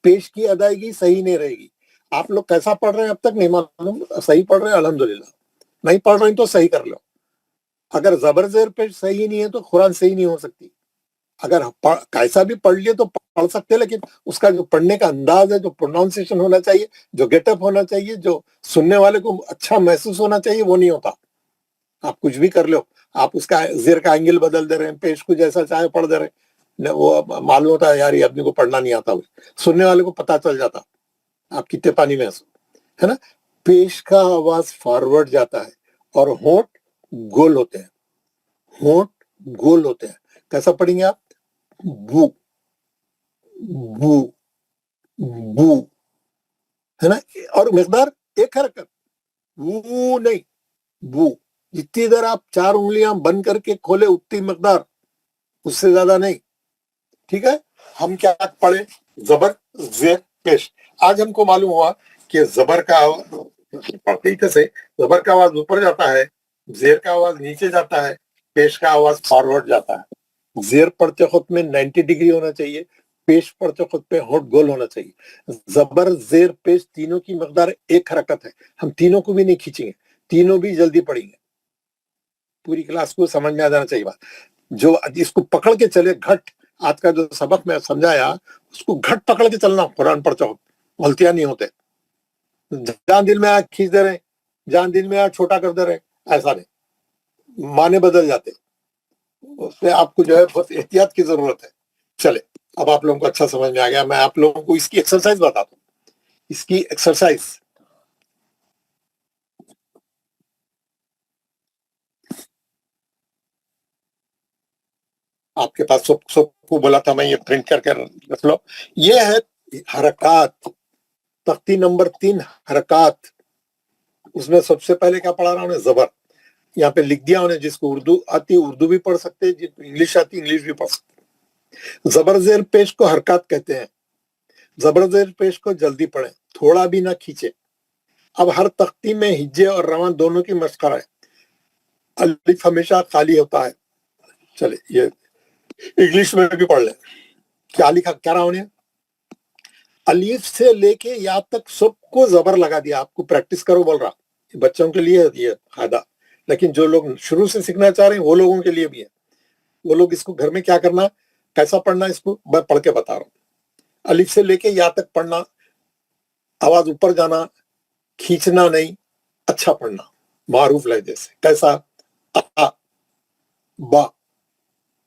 पेश की अदायगी सही नहीं रहेगी। आप लोग कैसा पढ़ रहे हैं अब तक नहीं मालूम, सही पढ़ रहे हैं अल्हम्दुलिल्लाह, नहीं पढ़ रहे हैं तो सही कर लो। अगर जबर जेर पेश सही नहीं है तो कुरान सही नहीं हो सकती। अगर कैसा भी पढ़ लिए तो पढ़ सकते हैं, लेकिन उसका जो पढ़ने का अंदाज है, जो प्रोनाउंसिएशन होना चाहिए, जो गेटअप होना चाहिए, जो सुनने वाले को अच्छा महसूस होना चाहिए, वो नहीं होता। आप कुछ भी कर लो, आप उसका जेर का एंगल बदल दे रहे हैं, पेश को जैसा चाहे पढ़ दे रहे हैं, वो मालूम होता है यार ये आदमी को पढ़ना नहीं आता, सुनने वाले को पता चल जाता आप कितने पानी में है ना। पेश का आवाज फॉरवर्ड जाता है और होंठ गोल होते हैं, होंठ गोल होते हैं। कैसा पढ़ेंगे आप? बू बू बू, है ना। और मिकदार एक हरकत, बू नहीं, बू। जितनी देर आप 4 उंगलियां बंद करके खोले उतनी मिकदार, उससे ज्यादा नहीं, ठीक है। हम क्या पढ़े? जबर जेर पेश। आज हमको मालूम हुआ कि जबर का पढ़ते ही से जबर का आवाज ऊपर जाता है, जेर का आवाज नीचे जाता है, पेश का आवाज फॉरवर्ड जाता है। जेर पढ़ते वक्त में 90 डिग्री होना चाहिए, पेश पढ़ते वक्त पे होंठ गोल होना चाहिए। जबर जेर पेश तीनों की मकदार एक हरकत है। हम तीनों को भी नहीं खींचेंगे, तीनों भी जल्दी पढ़ेंगे। पूरी क्लास को समझ में आ जाना चाहिए बात। जो इसको पकड़ के चले, घट, आज का जो सबक मैं समझाया उसको घट पकड़ के चलना। कुरान पढ़ते वक्त गलतियां नहीं होते, जहां दिल में आया खींच दे रहे, जहां दिल में आया छोटा कर दे रहे, ऐसा नहीं, माने बदल जाते। उसमें आपको जो है बहुत एहतियात की जरूरत है। चले, अब आप लोगों को अच्छा समझ में आ गया। मैं आप लोगों को इसकी एक्सरसाइज बताता हूँ। इसकी एक्सरसाइज आपके पास सबको बोला था मैं, ये प्रिंट करके रख लो। ये है हरकत, तख्ती नंबर 3 हरकत। उसमें सबसे पहले क्या पढ़ा रहा हूं? जबर। यहाँ पे लिख दिया उन्हें, जिसको उर्दू आती उर्दू भी पढ़ सकते हैं, जिसको इंग्लिश आती इंग्लिश भी पढ़ सकते। जबर जेर पेश को हरकत कहते हैं। जबर जेर पेश को जल्दी पढ़ें, थोड़ा भी ना खींचे। अब हर तख्ती में हिज्जे और रवां दोनों की मशक है। अलिफ हमेशा खाली होता है। चले, ये इंग्लिश में भी पढ़ ले। क्या लिखा, क्या रहा उन्हें? अलीफ से लेके या तक सबको जबर लगा दिया। आपको प्रैक्टिस करो बोल रहा, बच्चों के लिए ये फायदा, लेकिन जो लोग शुरू से सीखना चाह रहे हैं वो लोगों के लिए भी है। वो लोग इसको घर में क्या करना, कैसा पढ़ना, इसको मैं पढ़ के बता रहा हूँ। अलिफ से लेके या तक पढ़ना, आवाज ऊपर जाना, खींचना नहीं, अच्छा पढ़ना मारूफ लहजे से। कैसा? आ, बा,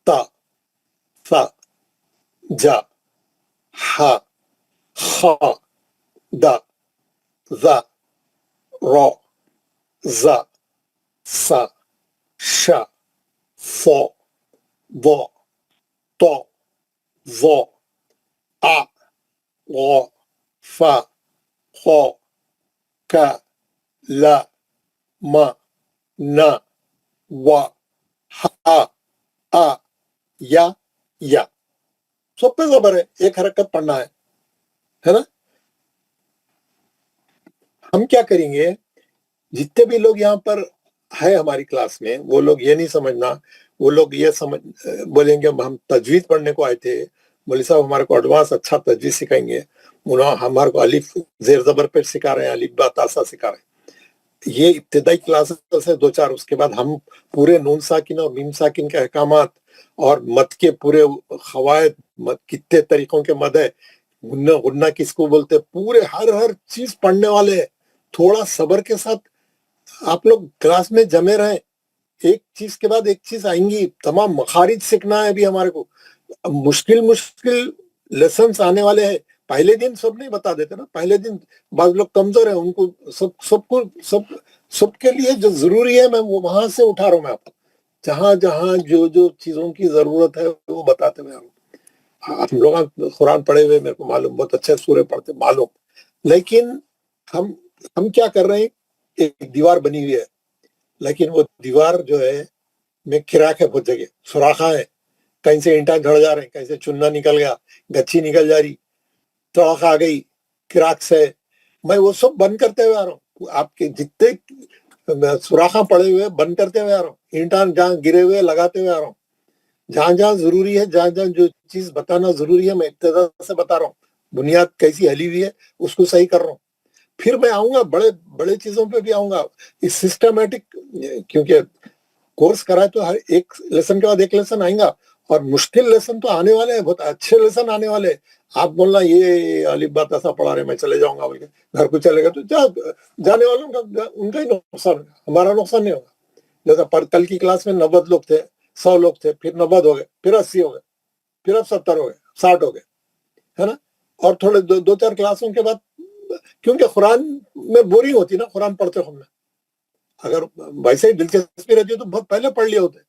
ता, सा, जा, हा, खा, दा, za, ro, za, sa, sha, fo, vo, to, vo, a, ro, fa, ho, ka, la, ma, na, wa, ha, a, या। सब पे जबर है, एक हरकत पढ़ना है ना। हम क्या करेंगे, जितने भी लोग यहाँ पर है हमारी क्लास में, वो लोग ये नहीं समझना, वो लोग ये समझ बोलेंगे हम तजवीज पढ़ने को आए थे, मौलवी साहब हमारे को एडवांस अच्छा तजवीज सिखाएंगे, उन्होंने हमारे को अलिफ जेर जबर पे सिखा रहे हैं, अलिफ बा तासा सिखा रहे हैं। ये इब्तिदाई क्लासेस है 2-4, उसके बाद हम पूरे नून साकिन और मीम साकिन के अहकामात और मद के पूरे खवायद, मद कितने तरीकों के मद है, गुन्ना गुन्ना किसको बोलते, पूरे हर चीज पढ़ने वाले हैं। थोड़ा सब्र के साथ आप लोग क्लास में जमे रहे, एक चीज के बाद एक चीज आएंगी। तमाम मखारिज सीखना है अभी हमारे को, मुश्किल लेसन्स आने वाले हैं। पहले दिन सब नहीं बता देते ना, पहले दिन बाद लोग कमजोर है, उनको सबके लिए जो जरूरी है मैं वो वहां से उठा रहा हूँ। मैं आपको जहां जहां जो चीजों की जरूरत है वो बताते हुए हम लोग कुरान पढ़े हुए, मेरे को मालूम, बहुत अच्छे सूरे पढ़ते मालूम, लेकिन हम क्या कर रहे हैं, एक दीवार बनी हुई है, लेकिन वो दीवार जो है में खिराक है, बहुत जगह सुराखा है, कहीं से ईंटा झड़ जा रहे हैं, कहीं से चुन्ना निकल गया, गच्छी निकल जा रही, तोख आ गई किराक से। मैं वो सब बंद करते हुए आ रहा हूँ, आपके जितने सुराखा पड़े हुए बंद करते हुए आ रहा हूँ, ईंटा जहाँ गिरे हुए लगाते हुए आ रहा हूँ। जहां जहां जरूरी है, जहां जहां जो चीज बताना जरूरी है, मैं इब्तिदा से बता रहा हूँ, बुनियाद कैसी हली हुई है उसको सही कर रहा हूँ। फिर मैं आऊंगा बड़े बड़े चीजों पे भी आऊंगा, इस सिस्टमैटिक, क्योंकि कोर्स करा तो हर एक लेसन के बाद एक लेसन आएगा, और मुश्किल लेसन तो आने वाले हैं, बहुत अच्छे लेसन आने वाले हैं। आप बोलना ये अलिफ बात ऐसा पढ़ा रहे मैं चले जाऊंगा बोल के घर को चलेगा तो जाने वालों का उनका ही नुकसान होगा, हमारा नुकसान नहीं होगा। जैसा पर कल की क्लास में 90 लोग थे, 100 लोग थे, फिर 90 हो गए, फिर 80 हो गए, फिर अब 70 हो गए, 60 हो गए, है ना। और थोड़े दो चार क्लासों के बाद, क्योंकि कुरान में बोरिंग होती ना, कुरान पढ़ते हो हमने, अगर वैसे ही दिलचस्पी रहती है तो बहुत पहले पढ़ लिए होते।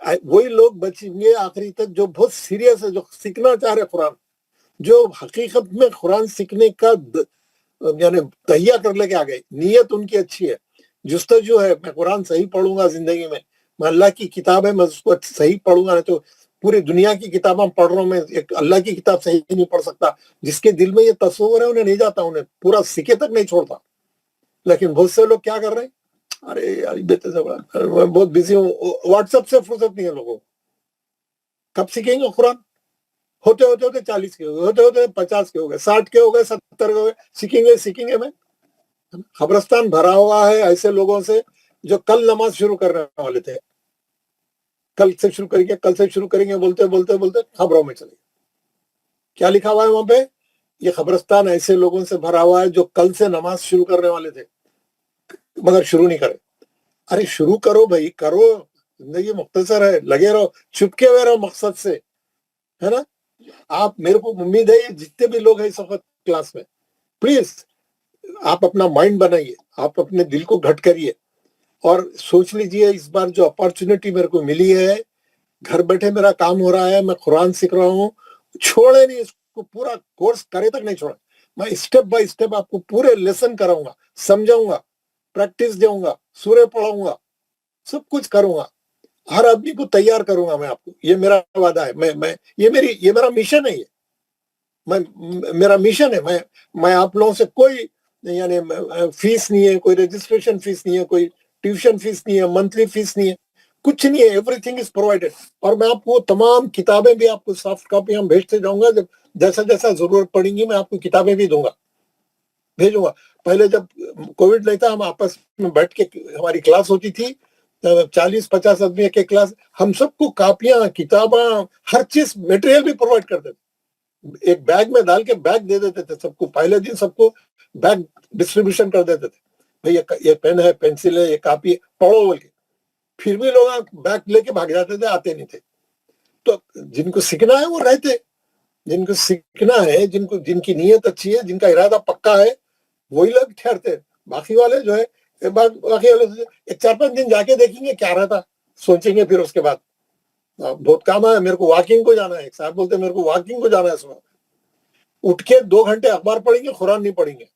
वही लोग बचेंगे आखिरी तक जो बहुत सीरियस है, जो सीखना चाह रहे कुरान, जो हकीकत में कुरान सीखने का यानी तैया कर लेके आ गए, नीयत उनकी अच्छी है, जुस्तजू है, मैं कुरान सही पढ़ूंगा जिंदगी में, मैं अल्लाह की किताब है, मैं उसको सही पढ़ूंगा, नहीं तो पूरी दुनिया की किताबें पढ़ रहा हूँ, मैं एक अल्लाह की किताब सही नहीं पढ़ सकता। जिसके दिल में ये तस्वुर है उन्हें नहीं जाता, उन्हें पूरा सीखे तक नहीं छोड़ता। लेकिन बहुत से लोग क्या कर रहे हैं, अरे यार बेटे से बड़ा मैं बहुत बिजी हूँ, व्हाट्सएप से फुर्सत नहीं है लोगों को, कब सीखेंगे कुरान? होते होते होते 40 के हो गए, होते होते 50 के हो गए, 60 के हो गए, 70 के हो गए, सीखेंगे मैं? खबरस्तान भरा हुआ है ऐसे लोगों से जो कल नमाज शुरू करने वाले थे, कल से शुरू करेंगे बोलते बोलते बोलते खबरों में चले। क्या लिखा हुआ है वहां पे? ये खबरस्तान ऐसे लोगों से भरा हुआ है जो कल से नमाज शुरू करने वाले थे मगर शुरू नहीं करे। अरे शुरू करो भाई, करो, जिंदगी मुख्तसर है, लगे रहो, चुपके हुए रहो मकसद से, है ना। आप, मेरे को उम्मीद है जितने भी लोग हैं इस वक्त क्लास में, प्लीज आप अपना माइंड बनाइए, आप अपने दिल को घट करिए और सोच लीजिए इस बार जो अपॉर्चुनिटी मेरे को मिली है, घर बैठे मेरा काम हो रहा है, मैं कुरान सीख रहा हूँ, छोड़े नहीं इसको, पूरा कोर्स करे तक नहीं छोड़ा। मैं स्टेप बाय स्टेप आपको पूरे लेसन कराऊंगा, समझाऊंगा, प्रैक्टिस दूंगा, सूरह पढ़ाऊंगा, सब कुछ करूंगा, हर आदमी को तैयार करूंगा मैं आपको, ये मेरा वादा है। मैं ये मेरा मिशन है, ये मेरा मिशन है। मैं आप लोगों से कोई यानी फीस नहीं है, कोई रजिस्ट्रेशन फीस नहीं है, कोई ट्यूशन फीस नहीं है, मंथली फीस नहीं है, कुछ नहीं है, एवरीथिंग इज प्रोवाइडेड। और मैं आपको तमाम किताबें भी आपको सॉफ्ट कॉपी हम भेजते जाऊंगा, जब जैसा जैसा जरूरत पड़ेगी मैं आपको किताबें भी भेजूंगा। पहले जब कोविड नहीं था, हम आपस में बैठ के हमारी क्लास होती थी, 40-50 आदमी की क्लास, हम सबको कापियां, किताबें, हर चीज, मटेरियल भी प्रोवाइड करते थे, एक बैग में डाल के बैग दे देते थे सबको, पहले दिन सबको बैग डिस्ट्रीब्यूशन कर देते थे, भाई ये पेन है, पेंसिल है, ये कापी है, पढ़ो बोल के। फिर भी लोग बैग लेके भाग जाते थे, आते नहीं थे। तो जिनको सीखना है वो रहते, जिनको सीखना है, जिनकी नीयत अच्छी है, जिनका इरादा पक्का है, वही लोग ठहरते। बाकी वाले जो है, बाकी वाले एक 4-5 दिन जाके देखेंगे क्या रहता, सोचेंगे, फिर उसके बाद बहुत काम है, मेरे को वॉकिंग को जाना है, एक साहब बोलते मेरे को वॉकिंग को जाना है, सुबह उठ के 2 घंटे अखबार पढ़ेंगे, कुरान नहीं पढ़ेंगे,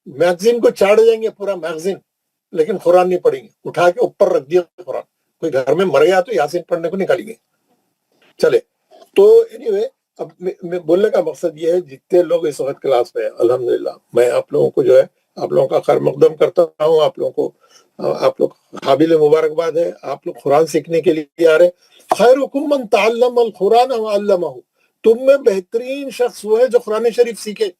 मैगजीन को चाड़ देंगे पूरा मैगजीन, लेकिन कुरान नहीं पढ़ेंगे, उठा के ऊपर रख दिया कुरान, कोई घर में मर गया तो यासीन पढ़ने को निकालेंगे। चले, तो एनीवे, अब मैं बोलने का मकसद ये है, जितने लोग इस वक्त क्लास में, अल्हम्दुलिल्लाह, मैं आप लोगों को जो है, आप लोगों का खैर मकदम करता हूँ, आप लोग काबिल मुबारकबाद है, आप लोग कुरान सीखने के लिए आ रहे। खैरुकुम मन तअल्लम अल कुरान व अल्लमहु, तुम में बेहतरीन शख्स वो है जो कुरान शरीफ सीखे।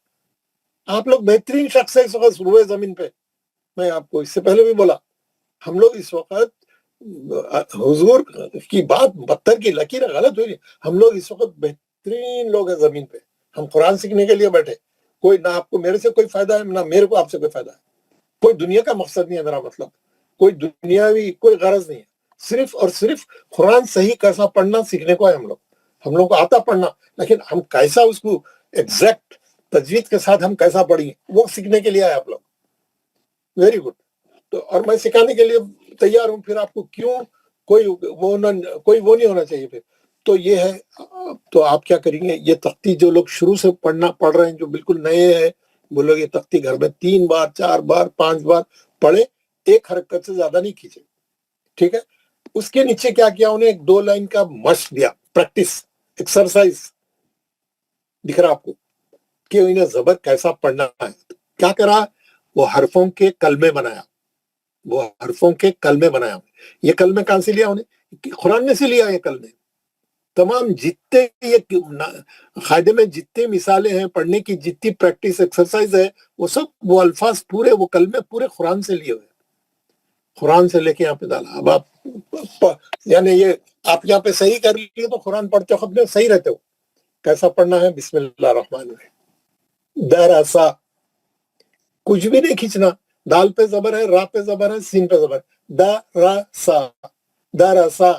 आप लोग बेहतरीन शख्स है इस वक्त रुए जमीन पे। मैं आपको इससे पहले भी बोला, हम लोग इस वक्त, हुजूर की बात बदतर की लकीर गलत हुई, हम लोग इस वक्त बेहतरीन लोग हैं जमीन पे, हम कुरान सीखने के लिए बैठे। कोई ना आपको मेरे से कोई फायदा है, ना मेरे को आपसे कोई फायदा है, कोई दुनिया का मकसद नहीं है मेरा, मतलब कोई दुनियावी कोई गरज नहीं है, सिर्फ और सिर्फ कुरान सही कैसा पढ़ना सीखने को है। हम लोग को आता पढ़ना, लेकिन हम कैसा उसको एग्जैक्ट तजवीज के साथ हम कैसा पढ़ेंगे वो सीखने के लिए आए आप लोग। Very good. तो और मैं सिखाने के लिए तैयार हूं, फिर आपको क्यों कोई वो नहीं होना चाहिए फिर। तो ये है, तो आप क्या करेंगे, ये तख्ती जो लोग शुरू से पढ़ रहे हैं, जो बिल्कुल नए हैं, वो लोग ये तख्ती घर में 3 बार 4 बार 5 बार पढ़े, एक हरकत से ज्यादा नहीं खींचे, ठीक है। उसके नीचे क्या किया उन्हें, एक 2 लाइन का मश्क दिया, प्रैक्टिस एक्सरसाइज दिख रहा आपको कि इन्हें जबर कैसा पढ़ना है। क्या करा, वो हरफों के कलमे बनाया, ये कलमे कहां से लिया उन्हें, कुरान में से लिया ये कलमे। तमाम जितने ये कायदे में जितने मिसालें हैं पढ़ने की, जितनी प्रैक्टिस एक्सरसाइज है, वो सब वो अल्फाज पूरे, वो कलमे पूरे कुरान से लिए हुए, कुरान से लेके यहाँ पे डाला। अब आप यानी ये आप यहाँ पे सही कर लिए तो कुरान पढ़ते वक्त में सही रहते हो। कैसा पढ़ना है, बिस्मिल्लाह रहमान रहीम, दरसा, कुछ भी नहीं खींचना, दाल पे जबर है, रा पे जबर है, सीन पे जबर, दरसा, दरसा,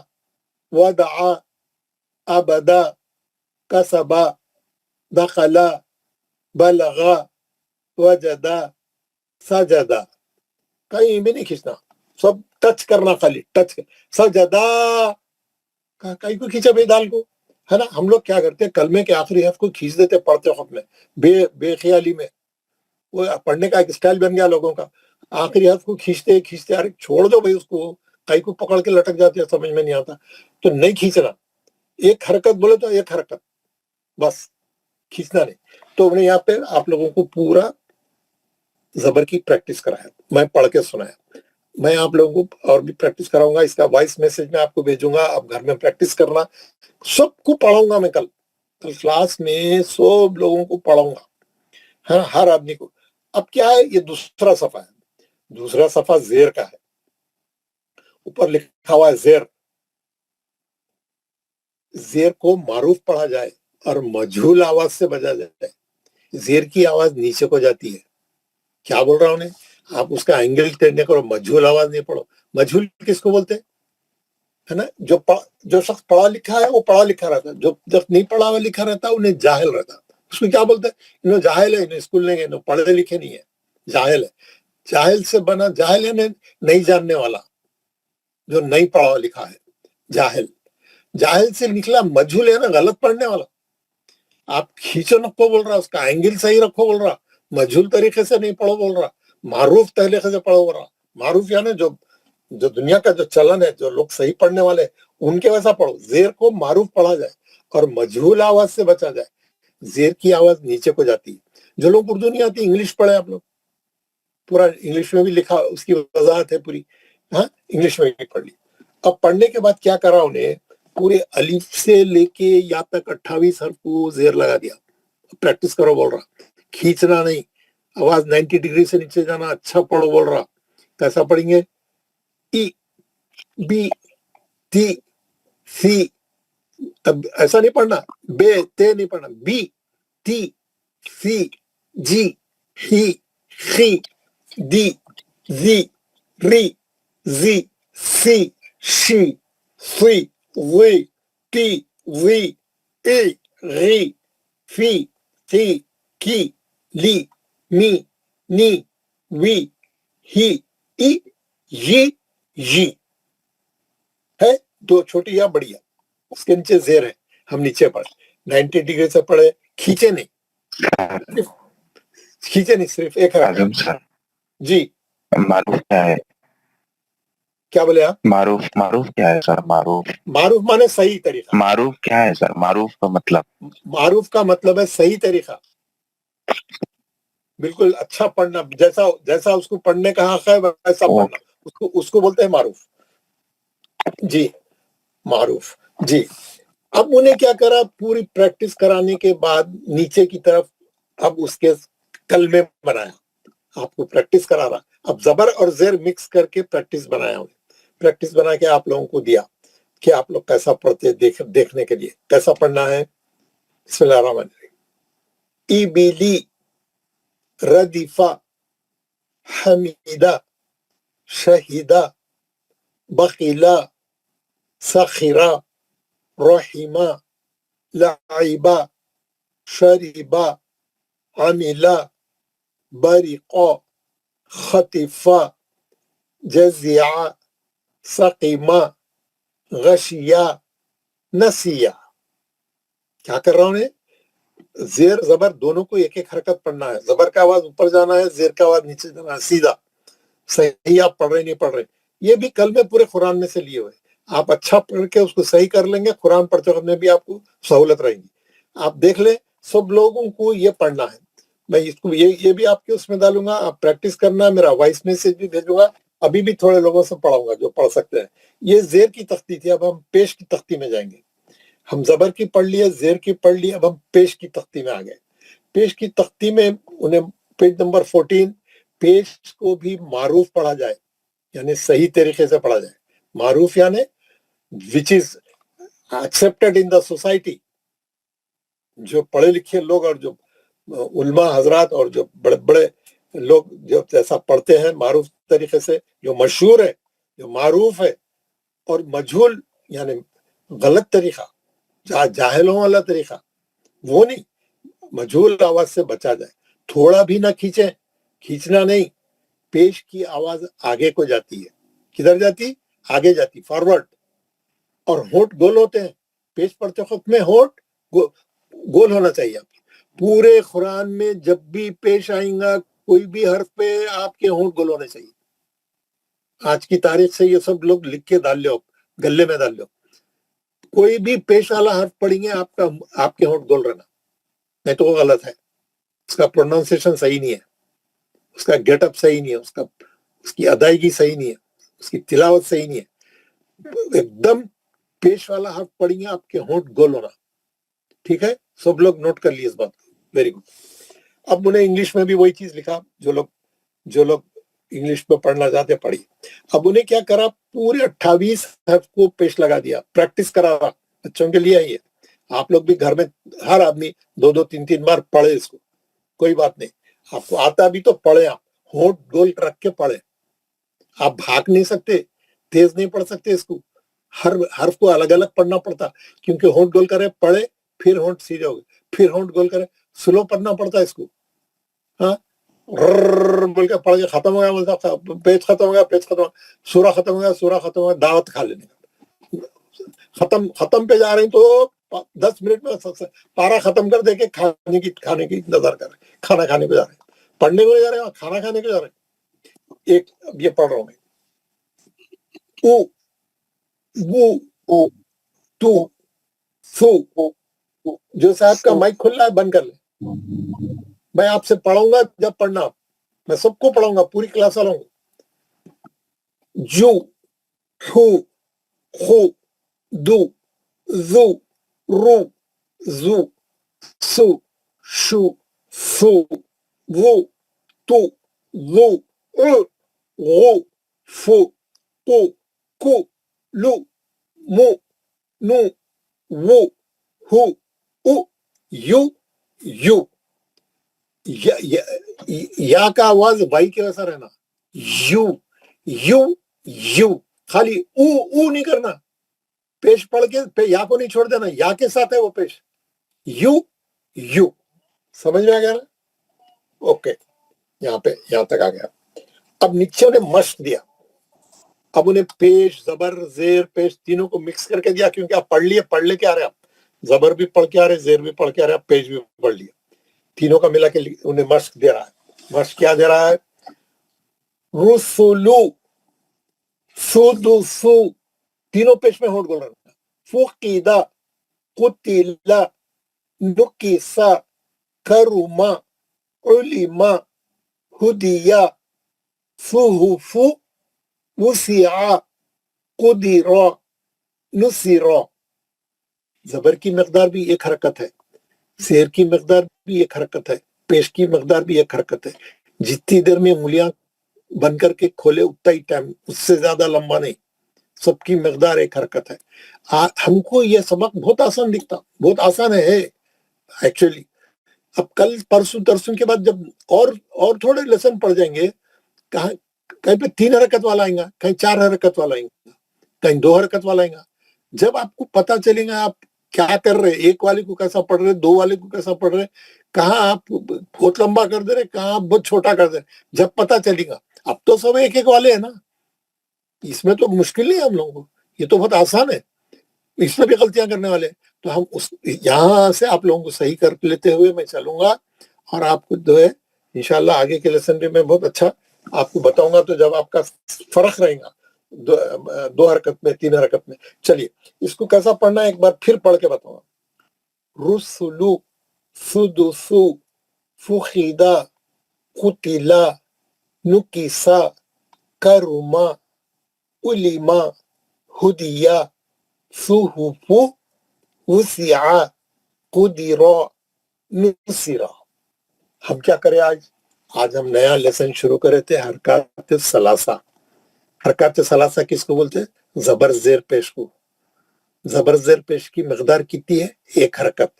वदआ, ابدا کسبا دخلا بلغا وجدا سجدا، کہیں بھی نہیں کھینچنا، سب ٹچ کرنا، خالی ٹچ سجدا، کہیں کو کھینچا بے دال کو، ہے نا. ہم لوگ کیا کرتے ہیں کلمے کے آخری حرف کو کھینچ دیتے پڑھتے وقت میں، بے خیالی میں. وہ پڑھنے کا ایک اسٹائل بن گیا لوگوں کا، آخری حرف کو کھینچتے کھینچتے، ارے چھوڑ دو بھائی اس کو، کئی کو پکڑ کے لٹک جاتے ہیں، سمجھ میں نہیں آتا. تو نہیں کھینچنا، ایک حرکت بولے تو ایک حرکت بس، کھینچنا نہیں. تو میں یہاں پہ آپ لوگوں کو پورا زبر کی پریکٹس کرایا، میں پڑھ کے سنایا. میں آپ لوگوں کو اور بھی پریکٹس کراؤں گا، اس کا وائس میسج میں آپ کو بھیجوں گا، آپ گھر میں پریکٹس کرنا. سب کو پڑھاؤں گا میں کل کلاس میں، سب لوگوں کو پڑھاؤں گا، ہر آدمی کو. اب کیا ہے، یہ دوسرا صفحہ ہے، دوسرا صفحہ زیر کا ہے. اوپر لکھا ہوا ہے زیر. زیر کو معروف پڑھا جائے اور مجہول آواز سے بجا جائے. زیر کی آواز نیچے کو جاتی ہے. کیا بول رہا ہوں نے، آپ اس کا اینگل ٹینڈ کرو، مجہول آواز نہیں پڑھو. مجہول کس کو بولتے ہے نا، جو شخص پڑھا لکھا ہے وہ پڑھا لکھا رہتا ہے، جو نہیں پڑھا ہوا لکھا رہتا ہے انہیں جاہل رہتا ہے. اس کو کیا بولتے ہیں، انہوں جاہل ہے، انہیں اسکول نہیں گئے، انہوں پڑھے لکھے نہیں ہے، جاہل ہے. جاہل سے بنا، جاہل ہے نہیں جاننے والا، جو نہیں پڑھا لکھا ہے جاہل. جاہل سے نکلا مجہول ہے نا، غلط پڑھنے والا. آپ کھینچو نکو بول رہا، اس کا اینگل صحیح رکھو بول رہا، مجہول طریقے سے نہیں پڑھو بول رہا، معروف طریقے سے پڑھو بول رہا. معروف یعنی جو دنیا کا جو چلن ہے، جو لوگ صحیح پڑھنے والے ان کے ویسا پڑھو. زیر کو معروف پڑھا جائے اور مجہول آواز سے بچا جائے. زیر کی آواز نیچے کو جاتی ہے. جو لوگ اردو نہیں آتی، انگلش پڑھے آپ لوگ، پورا انگلش میں بھی لکھا، اس کی وضاحت ہے پوری، ہاں انگلش میں بھی پڑھ لی. اب پڑھنے کے بعد کیا کرا انہیں، پورے الف سے لے کے یا تک 28 حرف کو زیر لگا دیا. پریکٹس کرو بول رہا، کھینچنا نہیں، آواز 90 ڈگری سے نیچے جانا، اچھا پڑھو بول رہا. کیسا پڑھیں گے، ای بی ٹی سی. اب ایسا نہیں پڑھنا، بے تے نہیں پڑھنا، بی ٹی سی جی ہی خی دی زی ری زی سی شی سی وی ٹی وی ای غی فی تی کی لی می نی وی ہی ای یی یی. ہے دو چھوٹی یا بڑی ہے، اس کے نیچے زیر ہے. ہم نیچے پڑھے 90 ڈگری سے پڑھے، کھینچے نہیں، کھینچے نہیں، صرف ایک اعظم سر، جی. معروف کیا ہے؟ کیا بولے آپ، معروف کیا ہے سر؟ معروف مانے صحیح طریقہ. معروف کیا ہے سر؟ معروف کا مطلب؟ معروف کا مطلب ہے صحیح طریقہ، بالکل اچھا پڑھنا، جیسا اس کو پڑھنے کا حق ہے ویسا پڑھنا، اس کو بولتے ہیں معروف. جی معروف جی. اب انہیں کیا کرا، پوری پریکٹس کرانے کے بعد نیچے کی طرف اب اس کے کلمے بنایا. آپ کو پریکٹس کرا رہا، اب زبر اور زیر مکس کر کے پریکٹس بنایا. پریکٹس بنا کے آپ لوگوں کو دیا کہ آپ لوگ کیسا پڑھتے دیکھنے کے لیے. کیسا پڑھنا ہے، بسم اللہ الرحمن الرحیم. ای بیلی ردیفہ حمیدہ شہیدہ بخیلہ سخیرہ رحیمہ لعیبہ شریبہ عمیلہ بریقہ خطیفہ جزیعہ سقیمہ غشیہ نسیہ. کیا کر رہا ہوں نے، زیر زبر دونوں کو ایک ایک حرکت پڑھنا ہے. زبر کا آواز اوپر جانا ہے، زیر کا آواز نیچے جانا ہے، سیدھا. صحیح آپ پڑھ رہے نہیں پڑھ رہے، یہ بھی کلمے پورے قرآن میں سے لیے ہوئے. آپ اچھا پڑھ کے اس کو صحیح کر لیں گے، قرآن پڑھتے وقت میں بھی آپ کو سہولت رہے گی. آپ دیکھ لیں، سب لوگوں کو یہ پڑھنا ہے. میں اس کو یہ بھی آپ کے اس میں ڈالوں گا، آپ پریکٹس کرنا. میرا وائس میسج بھی بھیجوں گا، ابھی بھی تھوڑے لوگوں سے پڑھاؤں گا جو پڑھ سکتے ہیں. یہ زیر کی تختی تھی، اب ہم پیش کی تختی میں جائیں گے. ہم زبر کی پڑھ لیے، زیر کی پڑھ لی، اب ہم پیش کی تختی میں آ گئے. پیش کی تختی میں انہیں پیج نمبر 14، پیش کو بھی معروف پڑھا جائے، یعنی صحیح طریقے سے پڑھا جائے. معروف یعنی which is accepted in the society. جو پڑھے لکھے لوگ اور جو علماء حضرات اور جو بڑے بڑے لوگ جو ایسا پڑھتے ہیں معروف طریقے سے، جو مشہور ہے، جو معروف ہے. اور مجہول یعنی غلط طریقہ، जाहिलों वाला तरीका वो नहीं, मजहूल आवाज से बचा जाए, थोड़ा भी ना खींचे, खींचना नहीं, पेश की आवाज आगे को जाती है, किधर जाती, आगे जाती, फॉरवर्ड, और होंठ गोल होते हैं, पेश पढ़ते वक्त में होंठ गोल होना चाहिए। पूरे कुरान में जब भी पेश आएगा कोई भी हर्फ पे आपके होंठ गोल होने चाहिए। आज की तारीख से ये सब लोग लिख के डाल लो, गले में डाल लो, कोई भी पेश वाला हर्फ पढ़ेंगे आपके होंठ गोल रहना, नहीं तो वो गलत है, उसका प्रोनाउंसिएशन सही नहीं है, उसका गेटअप सही नहीं है, उसकी अदायगी सही नहीं है, उसकी तिलावत सही नहीं है। एकदम पेश वाला हर्फ पढ़ेंगे आपके होंठ गोल होना, ठीक है? सब लोग नोट कर लिए इस बात को, वेरी गुड। अब उन्हें इंग्लिश में भी वही चीज लिखा, जो लोग इंग्लिश में पढ़ना चाहते पढ़िए। अब उन्हें क्या करा, पूरे 28 हर्फ को पेश लगा दिया, प्रैक्टिस करा बच्चों के लिए। ये आप लोग भी घर में हर आदमी 2-2 3-3 बार पढ़े इसको, कोई बात नहीं, आपको आता भी तो पढ़े, आप होंठ गोल रख के पढ़े। आप भाग नहीं सकते, तेज नहीं पढ़ सकते इसको, हर हर्फ को अलग अलग पढ़ना पड़ता, क्योंकि होंठ गोल करे पढ़े, फिर होंठ सीधे हो गए, फिर होंठ गोल करे, स्लो पढ़ना पड़ता है इसको। हाँ, बोल के पढ़ के खत्म हो गया, बोलता पेज खत्म हो गया, पेज खत्म, सूरा खत्म हो गया, सूरा खत्म हो गया, दावत खा लेने का, खत्म पे जा रहे हैं तो 10 मिनट में पारा खत्म कर दे के खाने की इंतजार कर रहे हैं, खाना खाने को जा रहे हैं, पढ़ने को नहीं जा रहे हैं, खाना खाने को जा रहे हैं। एक अब ये पढ़ रहा हूं मैं, उ वो तू सु, जो साहब का माइक खुला है बंद कर ले। मैं आपसे पढ़ाऊंगा, जब पढ़ना मैं सबको पढ़ाऊंगा, पूरी क्लास वालों को। जू हु हु दू जू रू जू सु शु सु वो तू वो वो फु कु कु लु मु नु वो हु उ यू या का आवाज वाई के वैसा रहना, यू खाली ऊ नहीं करना, पेश पढ़ के या को नहीं छोड़ देना, या के साथ है वो पेश, यू समझ में आ गया ना? ओके, यहां तक आ गया। अब नीचे उन्हें मश्क दिया, अब उन्हें पेश जबर जेर पेश तीनों को मिक्स करके दिया, क्योंकि आप पढ़ लेके आ रहे, आप जबर भी पढ़ के आ रहे, जेर भी पढ़ के आ रहे, आप पेश भी पढ़ लिया, तीनों का मिला के उन्हें मश्क दे रहा है। मश्क क्या दे रहा है? रुसुलु सुदुसु, तीनों पेश में होंठ गोल रखना, फुकीदा कुतिला नुकिसा करुमा उलिमा हुदिया सुहुफु वुसिआ कुदिरा नुसिरा। जबर की मकदार भी एक हरकत है, शेर की मकदार भी एक हरकत है, पेश की मकदार भी एक हरकत है। जितनी देर में उंगलियां बंद करके खोले उतना ही टाइम, उससे ज्यादा लंबा नहीं, सबकी मकदार एक हरकत है। हमको यह सबक बहुत आसान दिखता, बहुत आसान है एक्चुअली। अब कल परसों तरसों के बाद जब और थोड़े लेसन पढ़ जाएंगे, कहीं पे 3 हरकत वाला आएगा, कहीं 4 हरकत वाला आएगा, कहीं 2 हरकत वाला आएगा। जब आपको पता चलेगा आप क्या कर रहे, एक वाले को कैसा पढ़ रहे, 2 वाले को कैसा पढ़ रहे, कहाँ आप बहुत लंबा कर दे रहे, कहाँ आप बहुत छोटा कर दे रहे, जब पता चलेगा। अब तो सब एक वाले है ना, इसमें तो मुश्किल नहीं है हम लोगों को, ये तो बहुत आसान है, इसमें भी गलतियां करने वाले। तो हम यहाँ से आप लोगों को सही कर लेते हुए मैं चलूंगा, और आपको जो है इंशाल्लाह आगे के लेसन में मैं बहुत अच्छा आपको बताऊंगा। तो जब आपका फर्क रहेगा 2 हरकत में, 3 हरकत में। चलिए इसको कैसा पढ़ना है एक बार फिर पढ़ के बताऊंगा। रुसुलु सुदुसु फुखिदा कुतिला नुकिसा करुमा उलिमा हुदिया सुहुफु वुसिआ कुदिरा नुसिरा। हम क्या करें आज हम नया लेसन शुरू करे थे, हरकत सलासा। हरकत सलासा किसको बोलते हैं? जबर जेर पेश को। जबर जेर पेश की मकदार कितनी है? एक हरकत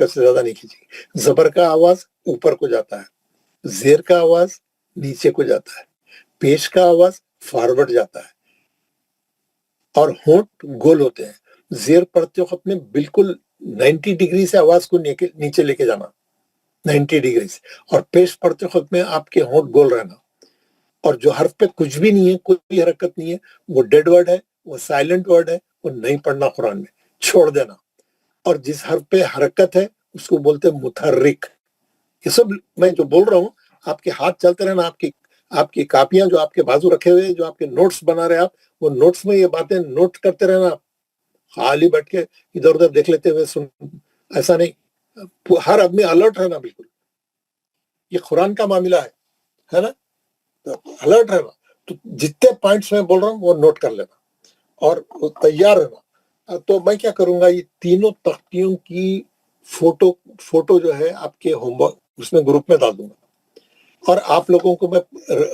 से ज्यादा नहीं खींची। जबर का आवाज ऊपर को जाता है, जेर का आवाज नीचे को जाता है, पेश का आवाज फॉरवर्ड जाता है, और होंठ गोल होते हैं। زیر پڑھتے وقت میں بالکل 90 ڈگری سے آواز کو نیچے لے کے جانا، 90 ڈگری سے، اور پیش پڑھتے وقت میں آپ کے ہونٹ گول رہنا، اور جو حرف پہ کچھ بھی نہیں ہے، کوئی حرکت نہیں ہے، وہ ڈیڈ ورڈ ہے، وہ سائلنٹ ورڈ ہے، وہ نہیں پڑھنا قرآن میں، چھوڑ دینا۔ اور جس حرف پہ حرکت ہے اس کو بولتے ہیں متحرک۔ یہ سب میں جو بول رہا ہوں، آپ کے ہاتھ چلتے رہنا، آپ کی کاپیاں جو آپ کے بازو رکھے ہوئے، جو آپ کے نوٹس بنا رہے آپ، وہ نوٹس میں یہ باتیں نوٹ کرتے رہنا، خالی بیٹھ کے ادھر ادھر دیکھ لیتے ہوئے ایسا نہیں، ہر آدمی الرٹ رہنا، بالکل یہ قرآن کا معاملہ ہے نا، الرٹ رہنا۔ تو جتنے پوائنٹس میں بول رہا ہوں وہ نوٹ کر لینا اور تیار رہنا۔ تو میں کیا کروں گا، یہ تینوں تختیوں کی فوٹو جو ہے آپ کے ہوم ورک اس میں گروپ میں ڈال دوں گا، اور آپ لوگوں کو میں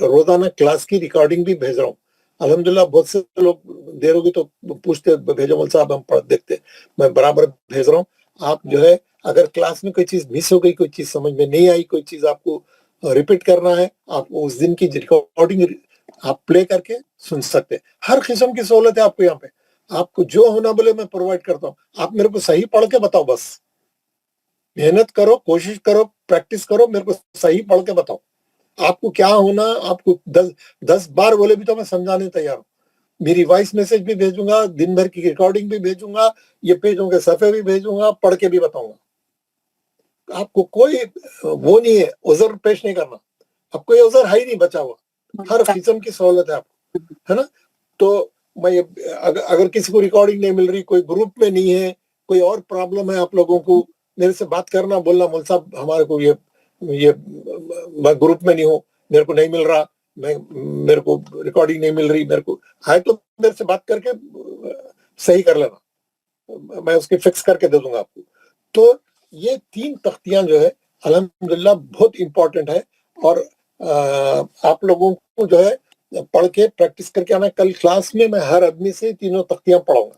روزانہ کلاس کی ریکارڈنگ بھی بھیج رہا ہوں۔ الحمدللہ بہت سے لوگ دیر ہوگی تو پوچھتے بھیجو مول صاحب، ہم پڑھ دیکھتے، میں برابر بھیج رہا ہوں۔ آپ جو ہے اگر کلاس میں کوئی چیز مس ہو گئی، کوئی چیز سمجھ میں نہیں آئی، کوئی چیز آپ کو ریپیٹ کرنا ہے، آپ اس دن کی ریکارڈنگ آپ پلے کر کے سن سکتے۔ ہر قسم کی سہولت ہے آپ کو یہاں پہ، آپ کو جو ہونا بولے میں پرووائڈ کرتا ہوں۔ آپ میرے کو صحیح پڑھ کے بتاؤ، بس محنت کرو، کوشش کرو، پریکٹس کرو، میرے کو صحیح پڑھ کے بتاؤ آپ کو کیا ہونا۔ آپ کو 10 بار بولے بھی تو میں سمجھانے تیار ہوں۔ میری وائس میسج بھی بھیجوں گا، دن بھر کی ریکارڈنگ بھی بھیجوں گا، یہ پیجوں کے صفحے بھی بھیجوں گا، پڑھ کے بھی بتاؤں گا۔ آپ کو کوئی وہ نہیں ہے، عذر پیش نہیں کرنا، آپ کو یہ عذر ہے ہی نہیں بچا ہوا، ہر قسم کی سہولت ہے آپ کو، ہے نا۔ تو میں اگر کسی کو ریکارڈنگ نہیں مل رہی، کوئی گروپ میں نہیں ہے، کوئی اور پرابلم ہے آپ لوگوں کو، میرے سے بات کرنا، بولنا مول صاحب ہمارے کو یہ میں گروپ میں نہیں ہوں، میرے کو نہیں مل رہا، میرے کو ریکارڈنگ نہیں مل رہی، میرے کو ہے تو میرے سے بات کر کے صحیح کر لینا، میں اس کی فکس کر کے دے دوں گا آپ کو۔ تو یہ 3 تختیاں جو ہے الحمدللہ بہت امپورٹنٹ ہے، اور آپ لوگوں کو جو ہے پڑھ کے پریکٹس کر کے آنا۔ کل کلاس میں ہر آدمی سے تینوں تختیاں پڑھاؤں گا۔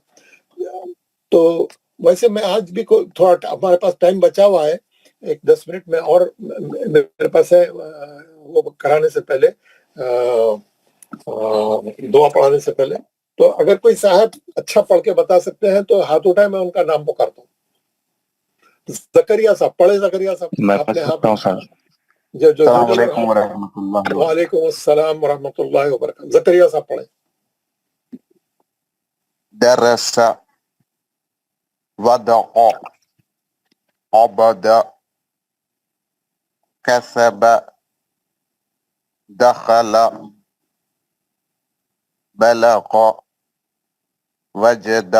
تو ویسے میں آج بھی تھوڑا ہمارے پاس ٹائم بچا ہوا ہے، 10 منٹ میں، اور میرے پاس ہے وہ کرانے سے پہلے، دعا پڑھانے سے پہلے، تو اگر کوئی صاحب اچھا پڑھ کے بتا سکتے ہیں تو ہاتھ اٹھائے، میں ان کا نام پکارتا ہوں۔ زکریا صاحب پڑھے، زکریا صاحب میں آپ پڑھ نے ہاتھ سکتا ہوں سر۔ جو السلام علیکم ورحمۃ اللہ۔ وعلیکم السلام ورحمۃ اللہ وبرکاتہ۔ زکریا صاحب پڑھیں۔ درس ودع عبد كسب دخل بلغ وجد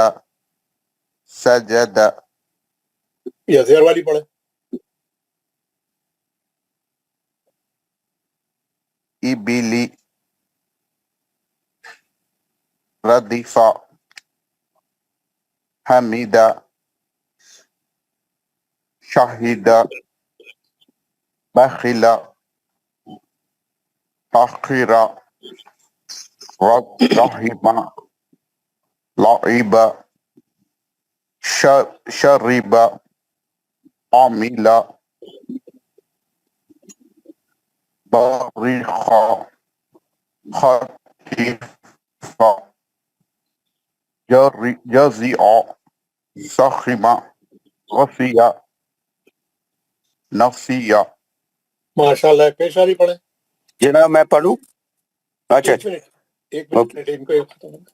سجد۔ یہ زیر والی پڑھیں۔ إبلي ردف حمد شهد بخل حقر رحب لعب شرب عمل برخ خطف جزع سخم غفی نفسی۔ ماشاءاللہ، پیش والی پڑھیں۔ جناب میں پڑھوں؟ اچھا ایک منٹ ان کو یہ ختم ہوگا۔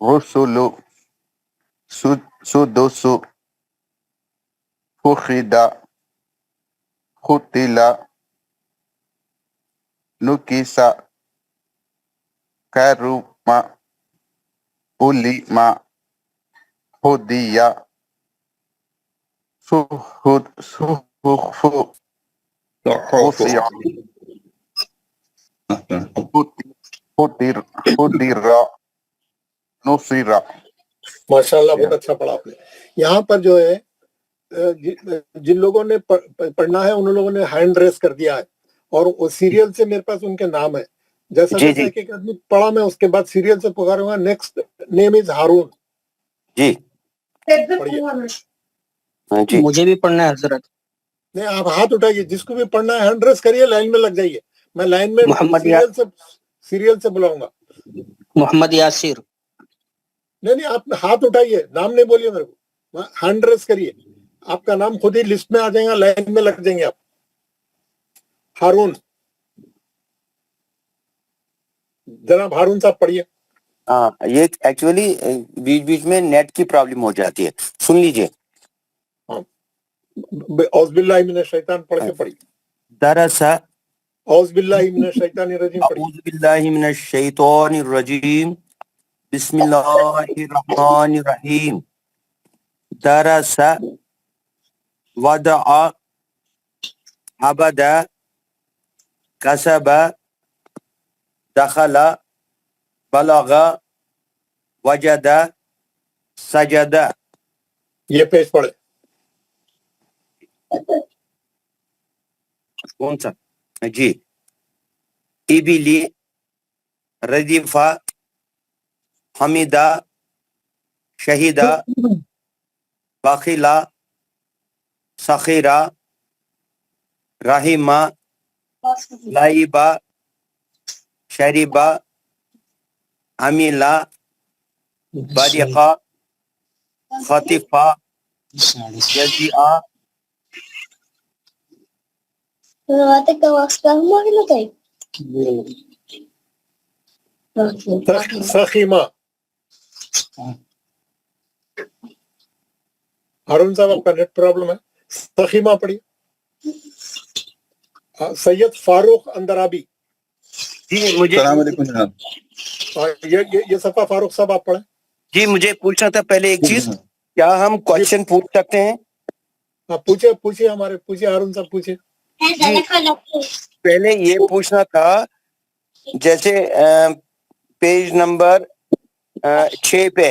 رسل سدس فخد قتل نکس کرم علم ہدی صحف وسع قدر نصر۔ ماشاءاللہ، بہت اچھا پڑھا آپ نے۔ یہاں پر جو ہے جن لوگوں نے پڑھنا ہے ان لوگوں نے ہینڈ ریس کر دیا ہے، اور وہ سیریل سے میرے پاس ان کے نام ہے، جیسا جی جیسا ایک آدمی پڑھا میں اس کے بعد سیریل سے پکاروں گا۔ نیکسٹ نیم از ہارون۔ جی جی مجھے بھی پڑھنا ہے حضرت۔ نہیں، آپ ہاتھ اٹھائیے، جس کو بھی پڑھنا ہے ہینڈ ریس کریے، لائن میں لگ جائیے، میں لائن میں محمد سیریل سے بلاؤں گا۔ محمد یاسر۔ नहीं आप हाथ उठाइए, नाम नहीं बोलिए मेरे को, हैंड रेस करिए, आपका नाम खुद ही लिस्ट में आ जाएगा, लाइन में लग जाएंगे आप. हारून, जनाब हारून साहब पढ़िए. हाँ, ये एक्चुअली बीच बीच में नेट की प्रॉब्लम हो जाती है, सुन लीजिए. औज़बिल्लाहि मिनश शैतान पढ़ के पढ़िए. दरअसल औज़बिल्लाहि मिनश शैतानिर रजीम पढ़िए. अऊज़ु बिल्लाहि मिनश शैतानिर रजीम, बिस्मिल्लाहिर रहमानिर रहीम. दरअसल वदअ अबदा कसबा दखला बलगा वजदा सजदा. ये पेज पढ़े. कौन सा जी? इबिली रदीफा हमीदा शहीदा बखिला सखीरा रहीमा लाइबा शरीबा अमीला बरिका खतीफा जजिया. सखीमा. हारून साहब आपका नेट प्रॉब्लम है, सखीमा पढ़िए. सैयद फारूक अंदराबी. जी मुझे जनाब. ये सफा फारूक साहब आप पढ़े. जी मुझे पूछना था पहले एक चीज, क्या हम क्वेश्चन पूछ सकते हैं? आप पूछिए हमारे, पूछिए हारून साहब पूछिए. पहले ये पूछना था, जैसे पेज नंबर 6 पे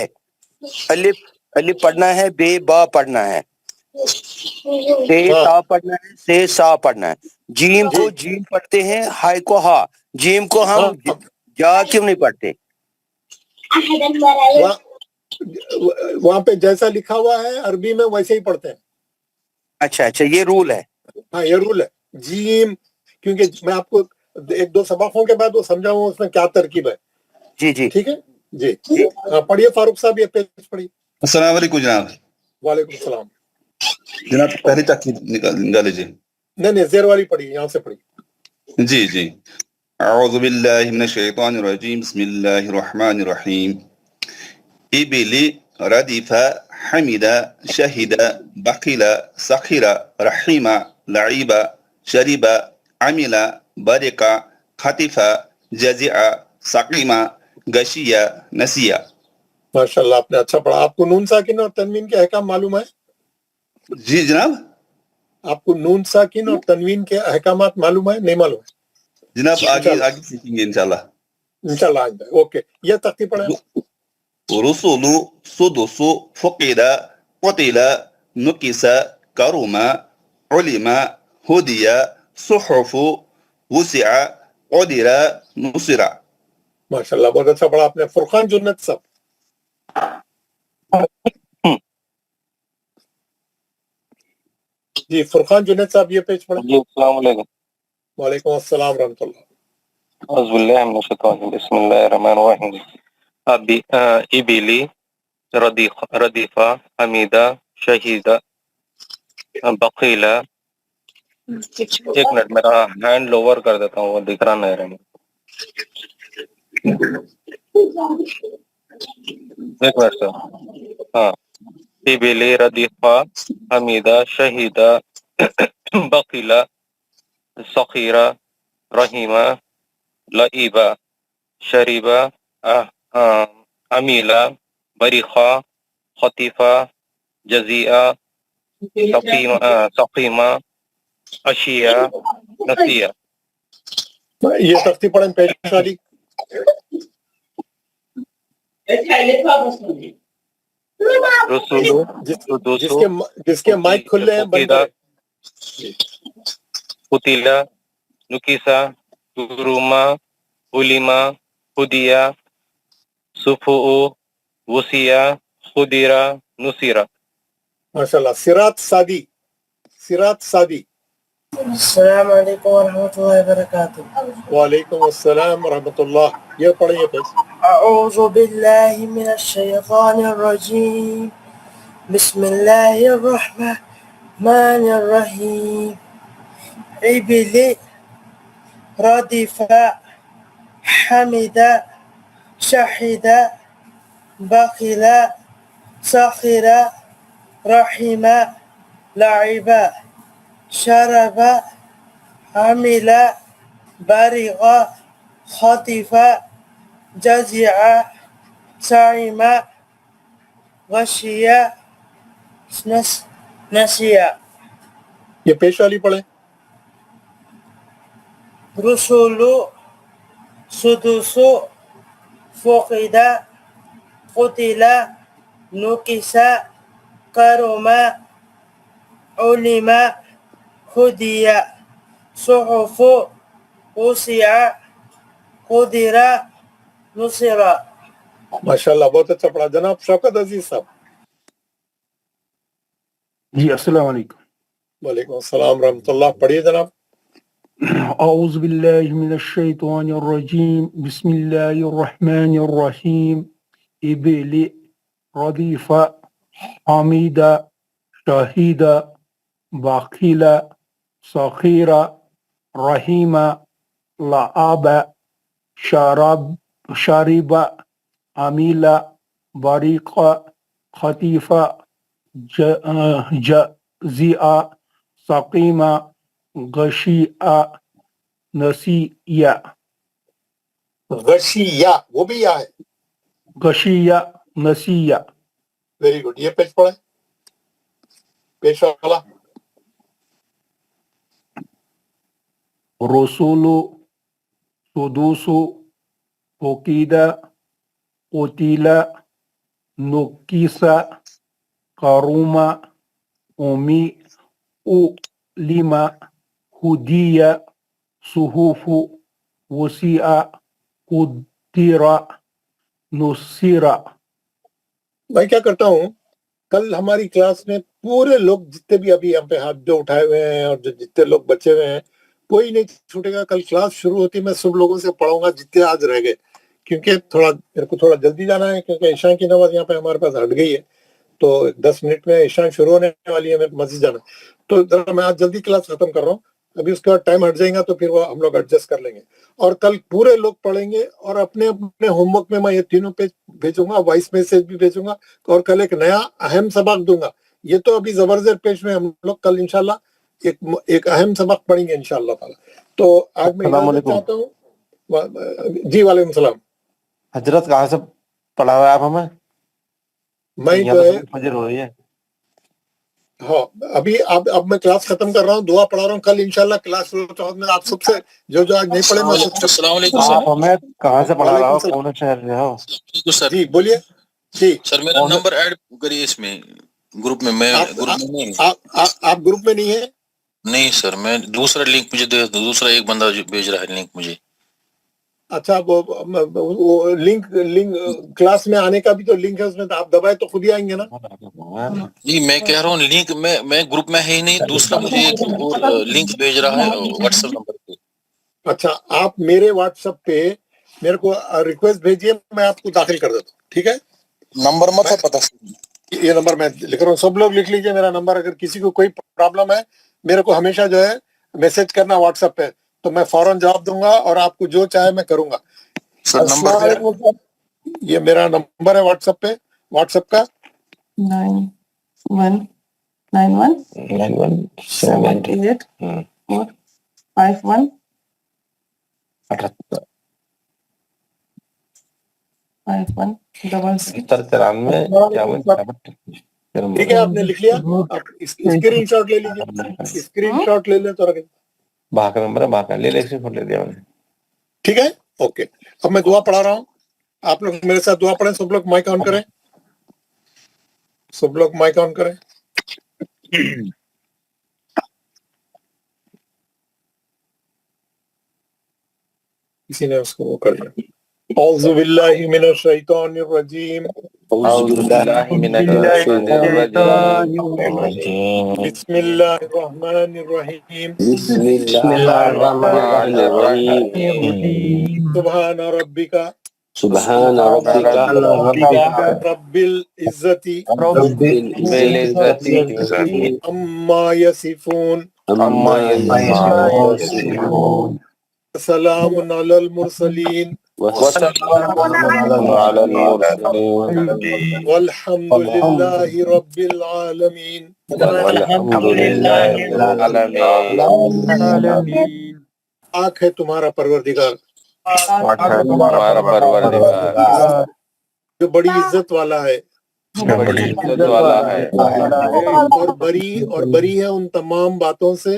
अलिफ अलिफ पढ़ना है, बे बा पढ़ना है, से सा पढ़ना है, से सा पढ़ना है. जीम को जीम पढ़ते हैं, हाय को हा. जीम को हम जा क्यों नहीं पढ़ते? वहां पे जैसा लिखा हुआ है अरबी में वैसे ही पढ़ते हैं. अच्छा अच्छा, ये रूल है. हाँ ये रूल है. जीम, क्योंकि मैं आपको एक दो सबकों के बाद वो समझाऊंगा उसमें क्या तरकीब है. जी जी ठीक है जी. हाँ पढ़िए फारूक साहब, ये पेज पढ़िए. अस्सलाम वालेकुम जनाब. वालेकुम सलाम. जनाब पहली तक निकाल लीजिए. नहीं जेर वाली पढ़िए, यहाँ से पढ़िए. जी जी. अऊज़ु बिल्लाहि मिनश शैतानिर रजीम, बिस्मिल्लाहिर रहमानिर रहीम. इबिली रदीफा हमीदा शहीदा बखिला सखीरा रहीमा लाइबा शरीबा अमिला बरिका खतीफा जजिया सकीमा गशिया नसिया. माशाल्लाह आपने अच्छा पढ़ा. आपको नून साकिन और तनवीन के अहकाम मालूम है? जी जनाब. आपको नून साकिन और तनवीन के अहकामात मालूम है? नहीं मालूम है? जनाब आगे सीखेंगे इंशाल्लाह. ओके. ये तख्ती पढ़े. रसूलु सुदुसु फुकिदा कुतिला नुकिसा करुमा उलिमा हुदिया सुहुफु वुसिआ उदिरा नुसिरा. माशाल्लाह बहुत अच्छा पढ़ा आपने. फुरकान जुन्नत साहब. जी फुरकान जुन्नत साहब ये पेज पढ़े. जी अस्सलाम वालेकुम. वालेकुम अस्सलाम रहमतुल्लाह. औज़ु बिल्लाहि मिनश शैतानिर रजीम, बिस्मिल्लाहिर रहमानिर रहीम. इबिली रदीफा हमीदा शहीदा बकीला. एक मिनट मेरा हैंड लोअर कर देता हूँ, वो दिख रहा नहीं रहा. एक मिनट सर. हाँ, इबिली रदीफा हमीदा शहीदा बकीला सखीरा रहीमा लाइबा शरीबा अमीला बरिखा खतीफा जजिया सकीमा अशिया नसिया. ये तख्ती पढ़े पेज वाली. रसूलु जिसके माइक खुले हैं बंद करें. कुतिला नुकिसा तुरुमा उलिमा हुदिया सुफु वुसिया खुदिरा नुसिरा. माशाल्लाह. सिरात सादी. सिरात सादी. السلام علیکم ورحمۃ اللہ وبرکاتہ. وعلیکم السلام ورحمۃ اللہ. یہ پڑھیے پھر. اعوذ باللہ من الشیطان الرجیم. بسم اللہ الرحمن الرحیم. عبل ردف حمد شہد بخل سخر رحم لعب شرب عمل برغ خطف جزع سعم غشی نسیہ. یہ پیش والی پڑھیں. رسول سدس فقد قتل نکس کرم علم ہدی صحف وسع قدر نصر. ماشاء اللہ بہت اچھا پڑھا. جناب شوکت عزیز صاحب. جی السلام علیکم. وعلیکم السلام ورحمۃ اللہ. پڑھیے جناب. اعوذ باللہ من الشیطان الرجیم. بسم اللہ الرحمن الرحیم. ابل ردیف حمید شہید بخیل سخیر رحیم لعب شرب عمل بریق خطیف جزع سقیم غشی نسیہ. غشیہ وہ بھی یا ہے. غشیہ نسیہ. Very good. یہ پیج پڑھیں. پیش والا. رسول سدوس فقید قتل نکس کرم امی علم ہدی صحف وسع قدر نصر. میں کیا کرتا ہوں، کل ہماری کلاس میں پورے لوگ جتنے بھی ابھی یہاں پہ ہاتھ جو اٹھائے ہوئے ہیں اور جو جتنے لوگ بچے ہوئے ہیں کوئی نہیں چھوٹے گا. کل کلاس شروع ہوتی میں سب لوگوں سے پڑھوں گا جتنے آج رہ گئے، کیونکہ میرے کو تھوڑا جلدی جانا ہے، کیونکہ عشاء کی نماز یہاں پہ ہمارے پاس ہٹ گئی ہے، تو 10 منٹ میں عشاء شروع ہونے والی ہے، میرے کو مسجد جانا. تو ذرا میں آج جلدی کلاس ختم کر رہا ہوں. ابھی اس کے بعد ٹائم ہٹ جائے گا تو پھر وہ ہم لوگ ایڈجسٹ کر لیں گے. اور کل پورے لوگ پڑھیں گے، اور اپنے اپنے ہوم ورک میں یہ تینوں پیج بھیجوں گا، وائس میسج بھی بھیجوں گا، اور کل ایک نیا اہم سبق دوں گا. یہ تو ابھی زبردست پیج میں ہم لوگ کل انشاءاللہ ایک اہم سبق پڑھیں گے انشاءاللہ تعالی. تو آج میں اجازت چاہتا ہوں. جی وعلیکم السلام. حضرت کہاں سے پڑھا ہوا ہے آپ ہمیں؟ میں جو ہے فجر ہو رہی ہے. ہاں ابھی اب میں کلاس ختم کر رہا ہوں، دعا پڑھا رہا ہوں. کل انشاءاللہ کلاس شروع میں آپ سب سے جو آج نہیں پڑھے میں سب سے. السلام علیکم آپ ہمیں کہاں سے پڑھا رہا ہو، وعلیکم السلام. کون شہر سے ہو؟ سر. جی بولیے. جی سر میرا نمبر ایڈ کریے اس میں گروپ میں. میں گروپ میں نہیں. آپ گروپ میں نہیں ہیں؟ نہیں سر، میں دوسرا لنک مجھے دے دو. دوسرا ایک بندہ جو بھیج رہا ہے لنک مجھے. اچھا وہ لنک کلاس میں آنے کا بھی تو لنک ہے اس میں، تو آپ دبائے تو خود ہی آئیں گے نا. جی میں کہہ رہا ہوں لنک میں گروپ میں ہے ہی نہیں. دوسرا مجھے ایک اور لنک بھیج رہا ہے واٹس ایپ نمبر پہ. اچھا آپ میرے واٹس ایپ پہ میرے کو ریکویسٹ بھیجیے، میں آپ کو داخل کر دیتا ہوں. ٹھیک ہے. نمبر مت ہے پتا. یہ نمبر میں لکھ رہا ہوں، سب لوگ لکھ لیجیے میرا نمبر. اگر کسی کو کوئی پرابلم ہے میرے کو ہمیشہ جو ہے میسج کرنا واٹس ایپ پہ، تو میں فوراً جواب دوں گا اور آپ کو جو چاہے میں کروں گا. السلام علیکم صاحب. یہ میرا نمبر ہے واٹس ایپ پہ، واٹس ایپ کا 91917845 ٹھیک ہے. آپ نے لکھ لیا؟ آپ اسکرین شاٹ لے لیجیے. اسکرین شاٹ لے لیں تو رکھیں. باہر کا نمبر ہے، باہر کا لے لے، اسکرین شاٹ لے دیا میں نے. ٹھیک ہے. اوکے. اب میں دعا پڑھا رہا ہوں، آپ لوگ میرے ساتھ دعا پڑھیں. سب لوگ مائک آن کریں. سب لوگ مائک آن کریں. کسی نے اس کو وہ کر دیا. اعوذ باللہ من الشیطان الرجیم. أعوذ بالله من الشيطان الرجيم بسم الله الرحمن الرحيم بسم الله الرحمن الرحيم سبحان ربك سبحان ربك رب العزة رب العزة عما يصفون عما يصفون سلام على المرسلين وسلام على المرسلين والحمد لله رب العالمين والحمد لله رب العالمين آنکھ ہے تمہارا پروردگار ہمارا پروردگار جو بڑی عزت والا ہے بڑی عزت والا ہے اور بری ہے ان تمام باتوں سے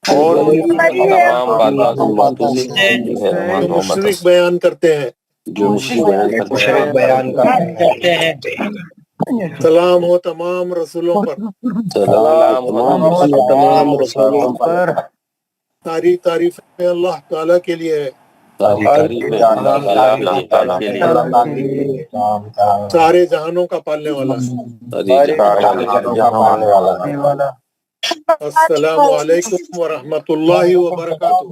اور تمام باتوں سے جو مشرک بیان کرتے ہیں جو مشرک بیان کرتے ہیں سلام ہو تمام رسولوں پر سلام تمام رسولوں پر ساری تعریفیں اللہ تعالیٰ کے لیے ہے اللہ تعالیٰ کے لیے سارے جہانوں کا پالنے والا السلام علیکم ورحمۃ اللہ وبرکاتہ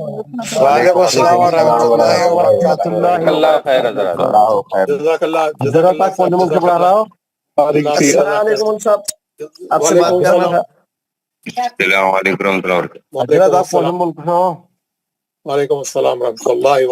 وعلیکم السلام ورحمۃ اللہ وبرکاتہ. اللہ خیر حضرات جزاک اللہ حضرت آپ کون ملک سے بلا رہا ہو؟ السلام علیکم صاحب آپ سے بات کرنا تھا. السلام علیکم ورحمۃ اللہ وبرکاتہ. حضرت آپ کون ملک سے ہو؟ وعلیکم السلام ورحمۃ اللہ وبرکاتہ